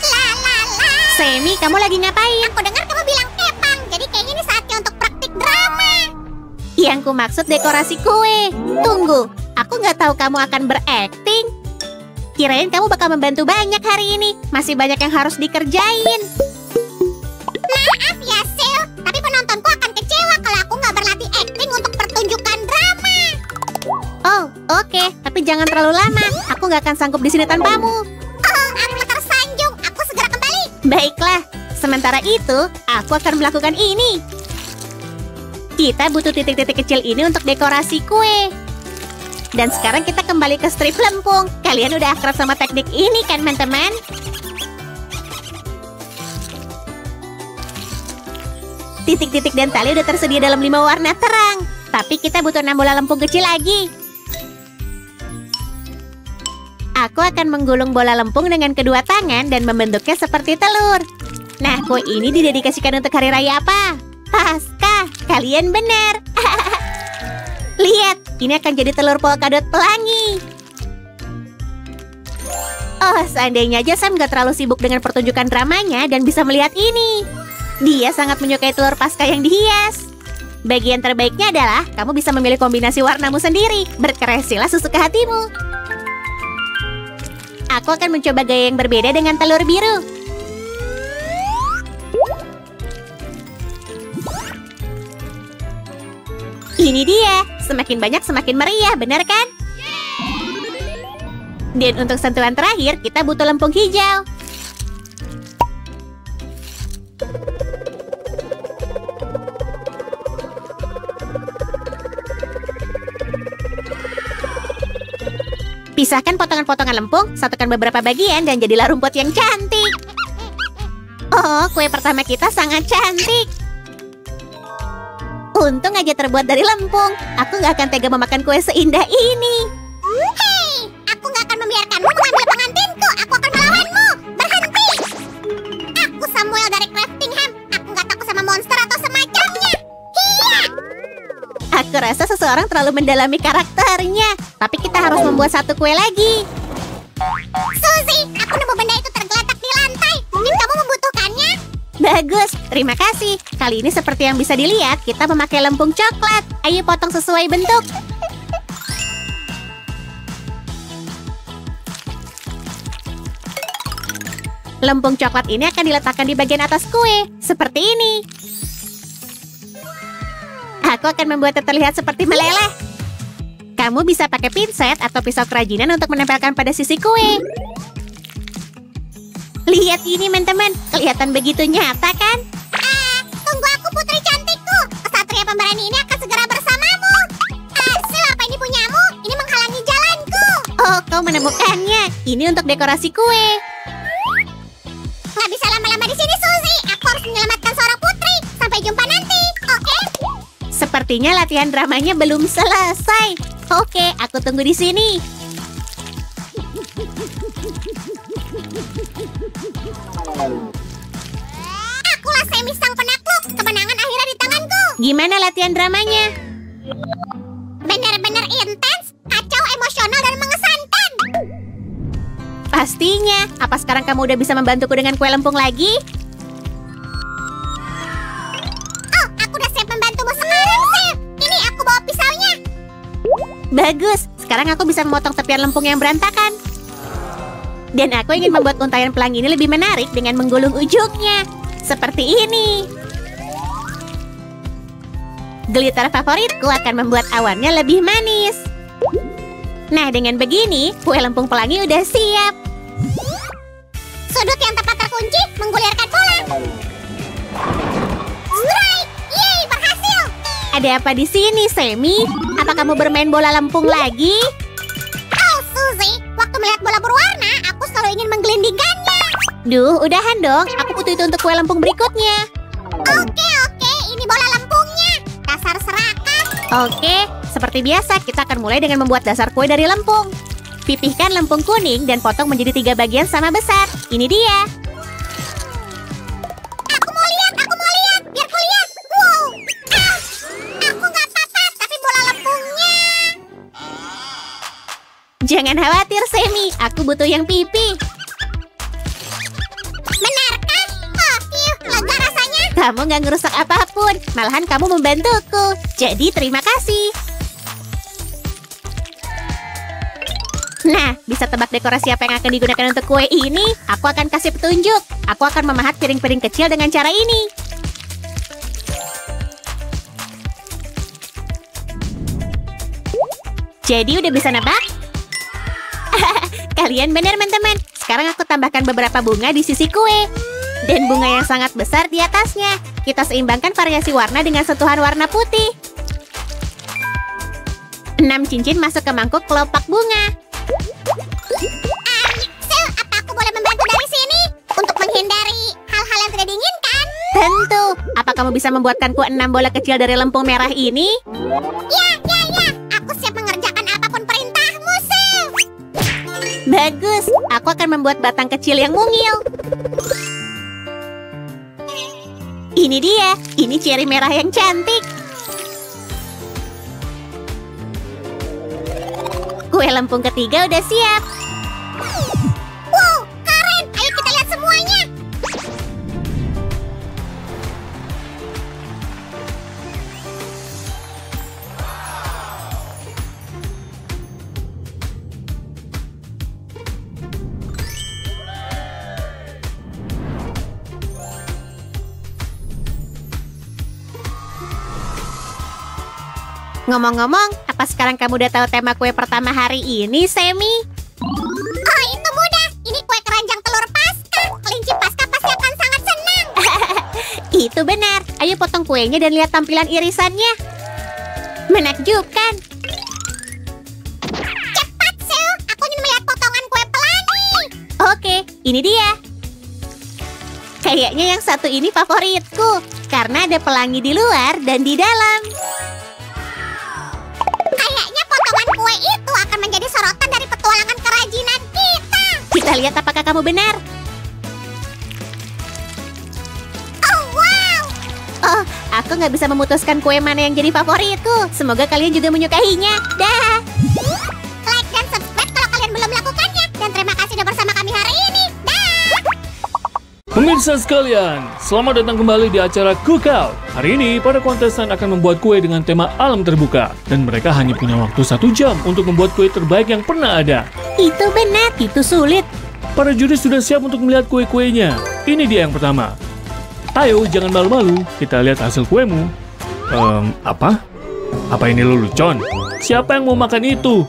La la la. Semi, kamu lagi ngapain? Aku dengar kamu bilang kepang. Jadi kayaknya ini saatnya untuk praktik drama. Yang ku maksud dekorasi kue. Tunggu, aku nggak tahu kamu akan berakting. Kirain kamu bakal membantu banyak hari ini. Masih banyak yang harus dikerjain. Maaf ya, Sil. Tapi penontonku akan kecewa kalau aku nggak berlatih acting untuk pertunjukan drama. Oh, oke. Tapi jangan terlalu lama. Aku nggak akan sanggup di sini tanpamu. Oh, aku tersanjung. Aku segera kembali. Baiklah. Sementara itu, aku akan melakukan ini. Kita butuh titik-titik kecil ini untuk dekorasi kue. Dan sekarang kita kembali ke strip lempung. Kalian udah akrab sama teknik ini kan, teman-teman? Titik-titik dan tali udah tersedia dalam 5 warna terang. Tapi kita butuh 6 bola lempung kecil lagi. Aku akan menggulung bola lempung dengan kedua tangan dan membentuknya seperti telur. Nah, kue ini didedikasikan untuk hari raya apa? Paskah, kalian benar. Lihat, ini akan jadi telur polkadot pelangi. Oh, seandainya aja Sam gak terlalu sibuk dengan pertunjukan dramanya dan bisa melihat ini. Dia sangat menyukai telur Paskah yang dihias. Bagian terbaiknya adalah kamu bisa memilih kombinasi warnamu sendiri. Berkreasilah sesuka hatimu. Aku akan mencoba gaya yang berbeda dengan telur biru. Ini dia, semakin banyak semakin meriah, benar kan? Dan untuk sentuhan terakhir, kita butuh lempung hijau. Pisahkan potongan-potongan lempung, satukan beberapa bagian dan jadilah rumput yang cantik. Oh, kue pertama kita sangat cantik. Untung aja terbuat dari lempung. Aku nggak akan tega memakan kue seindah ini. Hei, aku nggak akan membiarkanmu mengambil pengantinku. Aku akan melawanmu. Berhenti. Aku Samuel dari Craftingham. Aku nggak takut sama monster atau semacamnya. Hiya! Aku rasa seseorang terlalu mendalami karakternya. Tapi kita harus membuat satu kue lagi. Suzy, aku nemu benda itu tergeletak di lantai. Mungkin kamu membutuhkannya? Bagus, terima kasih. Kali ini seperti yang bisa dilihat, kita memakai lempung coklat. Ayo potong sesuai bentuk. Lempung coklat ini akan diletakkan di bagian atas kue, seperti ini. Aku akan membuatnya terlihat seperti meleleh. Kamu bisa pakai pinset atau pisau kerajinan untuk menempelkan pada sisi kue. Lihat ini, teman-teman. Kelihatan begitu nyata, kan? Tunggu aku, putri cantikku. Kesatria pemberani ini akan segera bersamamu. Apa ini punyamu? Ini menghalangi jalanku. Oh, kau menemukannya. Ini untuk dekorasi kue. Nggak bisa lama-lama di sini, Suzy. Aku harus menyelamatkan seorang putri. Sampai jumpa nanti, oke? Sepertinya latihan dramanya belum selesai. Oke, aku tunggu di sini. Akulah Semi sang penakluk. Kemenangan akhirnya di tanganku. Gimana latihan dramanya? Benar-benar intens, kacau, emosional, dan mengesankan. Pastinya. Apa sekarang kamu udah bisa membantuku dengan kue lempung lagi? Oh, aku udah siap membantumu sekarang, Sil. Ini aku bawa pisaunya. Bagus. Sekarang aku bisa memotong tepian lempung yang berantakan. Dan aku ingin membuat untayan pelangi ini lebih menarik dengan menggulung ujungnya. Seperti ini. Glitter favoritku akan membuat awannya lebih manis. Nah, dengan begini, kue lempung pelangi udah siap. Sudut yang tepat terkunci, menggulirkan bola. Strike! Yeay, berhasil! Ada apa di sini, Semi? Apa kamu bermain bola lempung lagi? Oh, Suzy, waktu melihat bola berwarna, aku selalu ingin menggelindingkannya. Duh, udahan dong. Aku butuh itu untuk kue lempung berikutnya. Oke, ini bola lempungnya. Dasar serakah. Oke, seperti biasa, kita akan mulai dengan membuat dasar kue dari lempung. Pipihkan lempung kuning dan potong menjadi 3 bagian sama besar. Ini dia. Aku mau lihat. Biar ku lihat. Wow. Aku nggak apa-apa, tapi bola lempungnya. Jangan khawatir, Semi. Aku butuh yang pipi. Benarkah? Oh, lega rasanya. Kamu nggak ngerusak apapun. Malahan kamu membantuku. Jadi terima kasih. Nah, bisa tebak dekorasi apa yang akan digunakan untuk kue ini? Aku akan kasih petunjuk. Aku akan memahat piring-piring kecil dengan cara ini. Jadi udah bisa nebak? Kalian benar, teman-teman. Sekarang aku tambahkan beberapa bunga di sisi kue. Dan bunga yang sangat besar di atasnya. Kita seimbangkan variasi warna dengan sentuhan warna putih. 6 cincin masuk ke mangkuk kelopak bunga. Sil, apa aku boleh membantu dari sini? Untuk menghindari hal-hal yang tidak diinginkan? Tentu. Apa kamu bisa membuatkanku 6 bola kecil dari lempung merah ini? Ya. Aku siap mengerjakan apapun perintahmu, Sil. Bagus. Aku akan membuat batang kecil yang mungil. Ini dia. Ini ceri merah yang cantik. Kue lempung ketiga udah siap. Wow, keren. Ayo kita lihat semuanya. Ngomong-ngomong, apa sekarang kamu udah tahu tema kue pertama hari ini, Semi? Oh, itu mudah. Ini kue keranjang telur Paskah. Kelinci Paskah pasti akan sangat senang. Itu benar. Ayo potong kuenya dan lihat tampilan irisannya. Menakjubkan. Cepat, Sil. Aku ingin ini dia. Kayaknya yang satu ini favoritku, karena ada pelangi di luar dan di dalam. Kayaknya potongan kue itu akan menjadi sorotan dari petualangan kerajinan kita. Kita lihat apakah kamu benar. Oh, wow. Oh, aku nggak bisa memutuskan kue mana yang jadi favoritku. Semoga kalian juga menyukainya. Dah. Like dan subscribe kalau kalian belum melakukannya. Dan terima kasih sudah bersama kami hari ini. Dah. Pemirsa sekalian, selamat datang kembali di acara Cookout. Hari ini, para kontestan akan membuat kue dengan tema alam terbuka. Dan mereka hanya punya waktu 1 jam untuk membuat kue terbaik yang pernah ada. Itu benar, itu sulit. Para juri sudah siap untuk melihat kue-kuenya. Ini dia yang pertama. Ayo, jangan malu-malu. Kita lihat hasil kuemu. Apa? Apa ini lelucon? Siapa yang mau makan itu?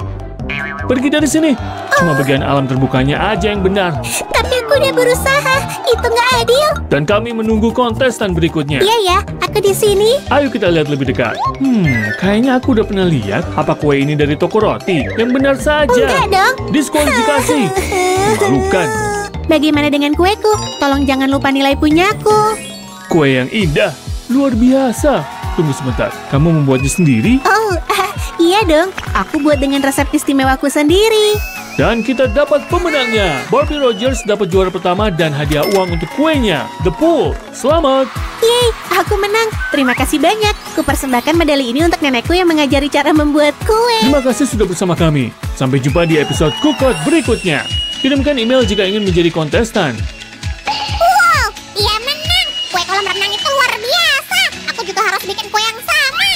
Pergi dari sini. Cuma bagian alam terbukanya aja yang benar. Tapi aku udah berusaha. Itu nggak adil. Dan kami menunggu kontestan berikutnya. Iya ya, aku di sini. Ayo kita lihat lebih dekat. Kayaknya aku udah pernah lihat. Apa kue ini dari toko roti? Yang benar saja. Enggak dong. Diskualifikasi. Memalukan. Bagaimana dengan kueku? Tolong jangan lupa nilai punyaku. Kue yang indah. Luar biasa. Tunggu sebentar. Kamu membuatnya sendiri? Oh, iya dong. Aku buat dengan resep istimewaku sendiri. Dan kita dapat pemenangnya. Barbie Rogers dapat juara pertama dan hadiah uang untuk kuenya. The Pool. Selamat. Yeay, aku menang. Terima kasih banyak. Kupersembahkan medali ini untuk nenekku yang mengajari cara membuat kue. Terima kasih sudah bersama kami. Sampai jumpa di episode Cookout berikutnya. Kirimkan email jika ingin menjadi kontestan. Wow, ia menang. Kue kolam renang itu luar biasa. Aku juga harus bikin kue yang sama.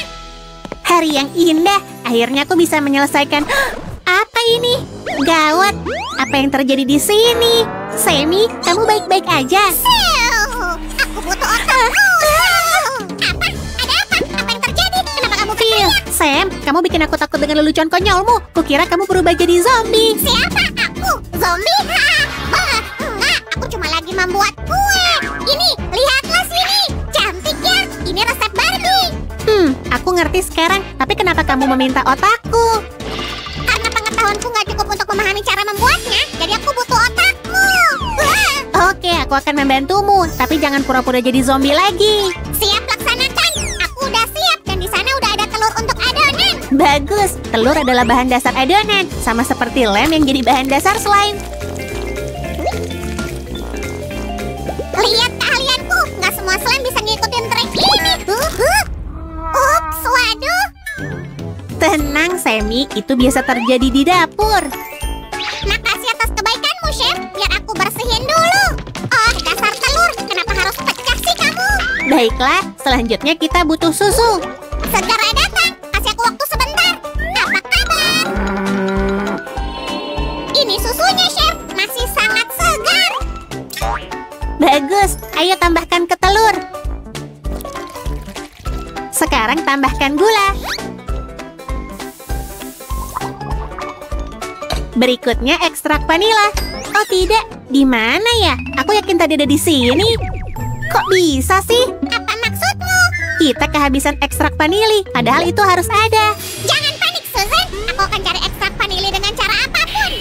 Hari yang indah. Akhirnya aku bisa menyelesaikan. Apa ini? Gawat. Apa yang terjadi di sini? Sammy, kamu baik-baik aja? Aku butuh otakku. Apa? Ada apa? Apa yang terjadi? Kenapa kamu Phil, Sam, kamu bikin aku takut dengan lelucon konyolmu. Kukira kamu berubah jadi zombie. Siapa aku? Zombie? Enggak, aku cuma lagi membuat kue. Ini, lihatlah sini. Cantik ya. Ini resep Barbie. Aku ngerti sekarang. Tapi kenapa kamu meminta otakku? Karena pengetahuanku nggak cukup untuk memahami cara membuatnya, jadi aku butuh otakmu. Oke, aku akan membantumu. Tapi jangan pura-pura jadi zombie lagi. Siap laksanakan. Aku udah siap dan di sana udah ada telur untuk adonan. Bagus, telur adalah bahan dasar adonan. Sama seperti lem yang jadi bahan dasar slime. Lihat keahlianku. Nggak semua slime bisa ngikutin trik ini. Ups, waduh. Tenang, Sammy. Itu biasa terjadi di dapur. Makasih atas kebaikanmu, Chef. Biar aku bersihin dulu. Oh, dasar telur. Kenapa harus pecah sih kamu? Baiklah, selanjutnya kita butuh susu. Segera datang. Kasih aku waktu sebentar. Apa kabar? Ini susunya, Chef. Masih sangat segar. Bagus, ayo tambahkan ke telur. Sekarang tambahkan gula. Berikutnya ekstrak vanila. Oh tidak, di mana ya? Aku yakin tadi ada di sini. Kok bisa sih? Apa maksudmu? Kita kehabisan ekstrak vanili, padahal itu harus ada. Jangan panik, Susan. Aku akan cari ekstrak vanili dengan cara apapun.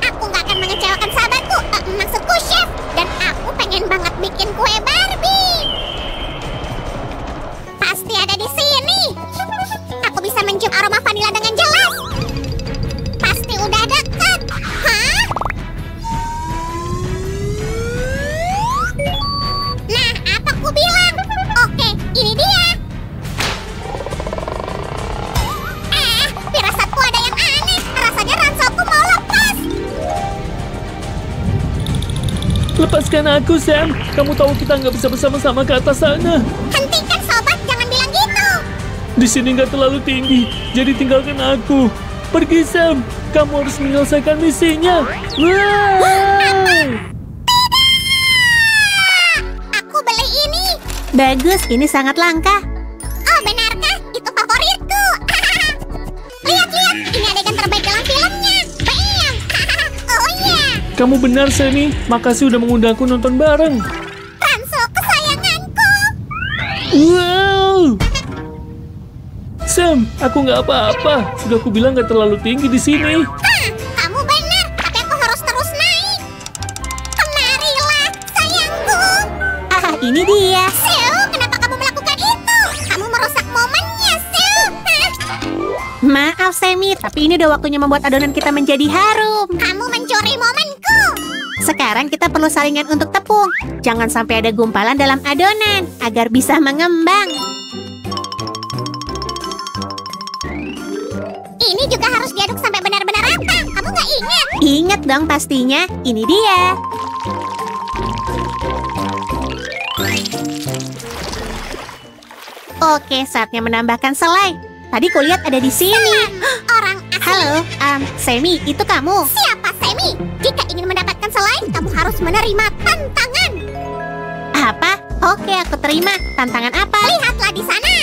Aku nggak akan mengecewakan sahabatku. Maksudku, Chef. Dan aku pengen banget bikin kue Barbie. Pasti ada di sini. Aku bisa mencium aroma vanila dengan jelas. Pasti udah dekat. Hah? Nah, apa ku bilang? Oke, ini dia. Firasatku ada yang aneh. Rasanya ranselku mau lepas. Lepaskan aku, Sam. Kamu tahu kita nggak bisa bersama-sama ke atas sana. Hentikan, sobat. Jangan bilang gitu. Di sini nggak terlalu tinggi, jadi tinggalkan aku. Pergi, Sam. Kamu harus menyelesaikan misinya. Wah! Aku beli ini. Bagus, ini sangat langka. Oh, benarkah? Itu favoritku. Lihat-lihat. Ini adegan terbaik dalam filmnya. Bam. Oh iya. Kamu benar, Sammy. Makasih udah mengundangku nonton bareng. Ransel kesayanganku. Wow! Sam, aku nggak apa-apa. Sudah aku bilang nggak terlalu tinggi di sini. Kamu benar. Tapi aku harus terus naik. dia. Sil, kenapa kamu melakukan itu? Kamu merusak momennya, Sil. Maaf, Sammy, tapi ini udah waktunya membuat adonan kita menjadi harum. Kamu mencuri momenku. Sekarang kita perlu saringan untuk tepung. Jangan sampai ada gumpalan dalam adonan, agar bisa mengembang. Ini juga harus diaduk sampai benar-benar rata. Kamu nggak ingat? Ingat dong pastinya, ini dia. Oke, saatnya menambahkan selai. Tadi kulihat ada di sini. Orang asing. Halo, Sammy, itu kamu. Siapa Semi? Jika ingin mendapatkan selai, kamu harus menerima tantangan. Apa? Oke, aku terima. Tantangan apa? Lihatlah di sana.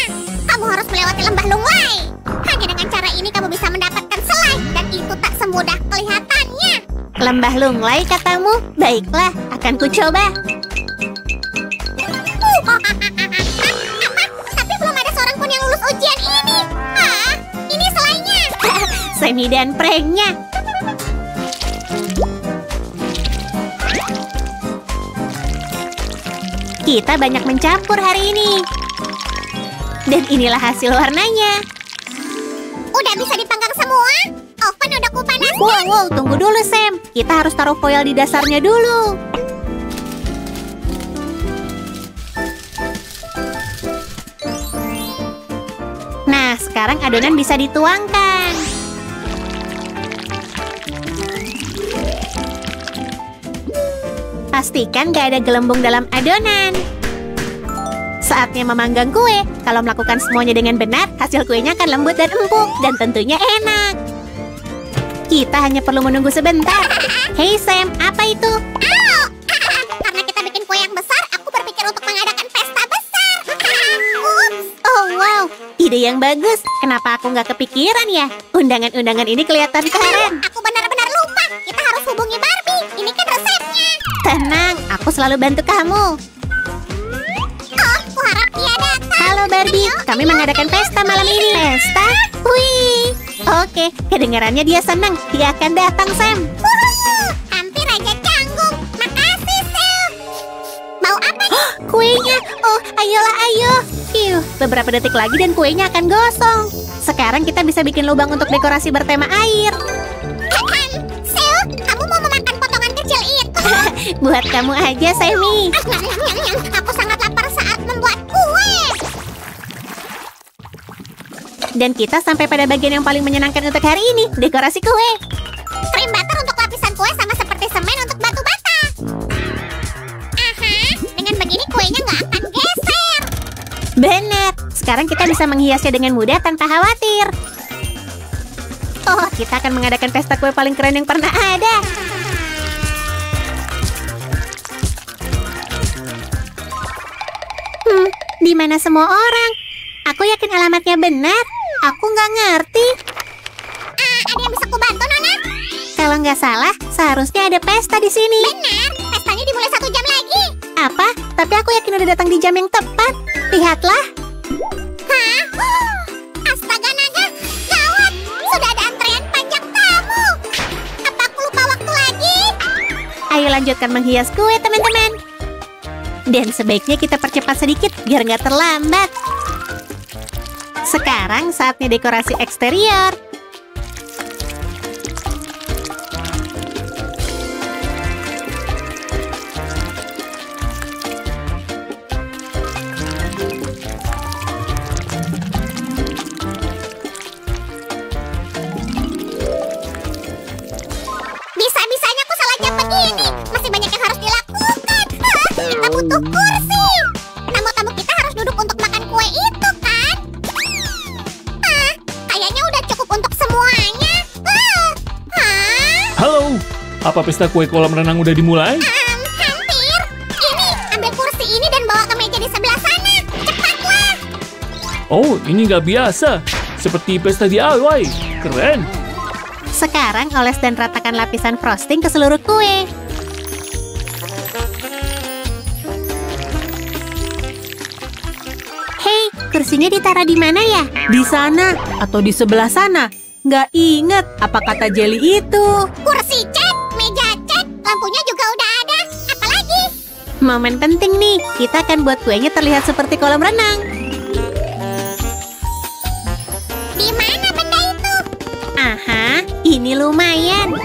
Kamu harus melewati lembah Lunglai. Hanya dengan cara ini kamu bisa mendapatkan selai. Dan itu tak semudah kelihatannya. Lembah Lunglai katamu? Baiklah, akan kucoba. Tapi belum ada seorang pun yang lulus ujian ini. Ini selainya. Sammy dan pranknya. Kita banyak mencampur hari ini. Dan inilah hasil warnanya. Udah bisa dipanggang semua? Oven udah kupanaskan. Wow, tunggu dulu Sam. Kita harus taruh foil di dasarnya dulu. Nah, sekarang adonan bisa dituangkan. Pastikan gak ada gelembung dalam adonan. Saatnya memanggang kue. Kalau melakukan semuanya dengan benar, hasil kuenya akan lembut dan empuk, dan tentunya enak. Kita hanya perlu menunggu sebentar. Hey Sam, apa itu? Karena kita bikin kue yang besar, aku berpikir untuk mengadakan pesta besar. Ups. Oh wow, ide yang bagus. Kenapa aku nggak kepikiran ya? Undangan-undangan ini kelihatan keren. Aku benar-benar lupa. Kita harus hubungi Barbie. Ini kan resepnya. Tenang, aku selalu bantu kamu. Oh, kuharap dia datang. Halo Barbie, kami mengadakan pesta malam ini. Pesta? Wih. Oke, kedengarannya dia senang. Dia akan datang, Sam. Wuhu, hampir aja canggung. Makasih, Sil. Mau apa? Kuenya. Oh, ayolah, ayo. Piu, beberapa detik lagi dan kuenya akan gosong. Sekarang kita bisa bikin lubang untuk dekorasi bertema air. Sil, kamu mau memakan potongan kecil itu? Buat kamu aja, Sammy. Aku sangat lapar saat membuat kue. Dan kita sampai pada bagian yang paling menyenangkan untuk hari ini, dekorasi kue. Krim butter untuk lapisan kue sama seperti semen untuk batu bata. Aha, dengan begini kuenya nggak akan geser. Benar. Sekarang kita bisa menghiasnya dengan mudah tanpa khawatir. Oh, kita akan mengadakan pesta kue paling keren yang pernah ada. Di mana semua orang? Aku yakin alamatnya benar. Aku nggak ngerti. Ada yang bisa kubantu, Nona? Kalau nggak salah, seharusnya ada pesta di sini. Benar, pestanya dimulai 1 jam lagi. Apa? Tapi aku yakin udah datang di jam yang tepat. Lihatlah. Hah? Astaga naga, gawat. Sudah ada antrean panjang tamu. Apa aku lupa waktu lagi? Ayo lanjutkan menghias kue, teman-teman. Dan sebaiknya kita percepat sedikit biar nggak terlambat. Sekarang saatnya dekorasi eksterior. Bisa-bisanya aku salah jam begini. Masih banyak yang harus dilakukan. Kita butuh kursi. Tamu-tamu kita harus duduk untuk makan kue itu, kan? Kayaknya udah cukup untuk semuanya. Halo, apa pesta kue kolam renang udah dimulai? Hampir. Ini, ambil kursi ini dan bawa ke meja di sebelah sana. Cepatlah. Oh, ini nggak biasa. Seperti pesta DIY. Keren. Sekarang oles dan ratakan lapisan frosting ke seluruh kue. Hei, kursinya ditaruh di mana ya? Di sana atau di sebelah sana? Nggak inget apa kata Jelly itu. Kursi cek, meja cek, lampunya juga udah ada. Apalagi? Momen penting nih, kita akan buat kuenya terlihat seperti kolam renang. Di mana benda itu? Aha, ini lumayan.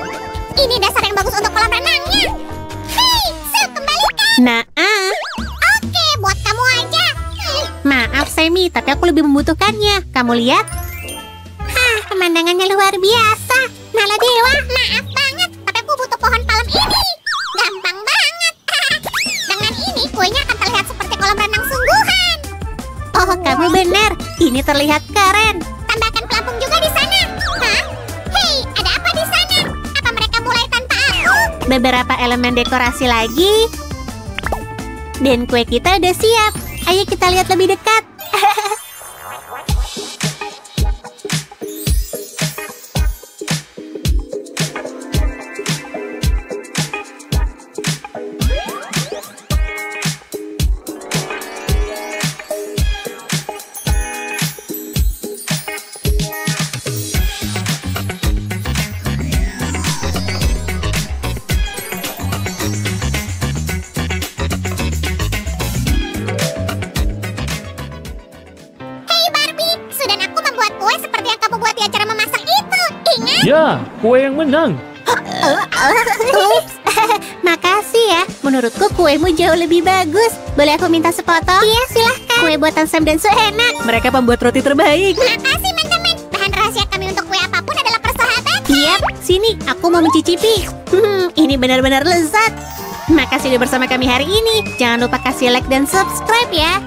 Ini dasar yang bagus untuk kolam renangnya. Hei, Sue, kembalikan. Nah, Oke, buat kamu aja. maaf Semi, tapi aku lebih membutuhkannya. Kamu lihat? Pemandangannya luar biasa. Nala Dewa, maaf banget, tapi aku butuh pohon palem ini. Gampang banget. Dengan ini, kuenya akan terlihat seperti kolam renang sungguhan. Oh, kamu benar. Ini terlihat keren. Tambahkan pelampung juga di sana. Hah? Hei, ada apa di sana? Apa mereka mulai tanpa aku? Beberapa elemen dekorasi lagi. Dan kue kita udah siap. Ayo kita lihat lebih dekat. Hei Barbie, Sue dan aku membuat kue seperti yang kamu buat di acara memasak itu. Ingat? Ya, kue yang menang. Ups, makasih ya. Menurutku kuemu jauh lebih bagus. Boleh aku minta sepotong? Iya, silahkan. Kue buatan Sam dan Sue enak. Mereka pembuat roti terbaik. Makasih, teman-teman. Bahan rahasia kami untuk kue apapun adalah persahabatan. Yap, sini aku mau mencicipi. Ini benar-benar lezat. Makasih udah bersama kami hari ini. Jangan lupa kasih like dan subscribe ya.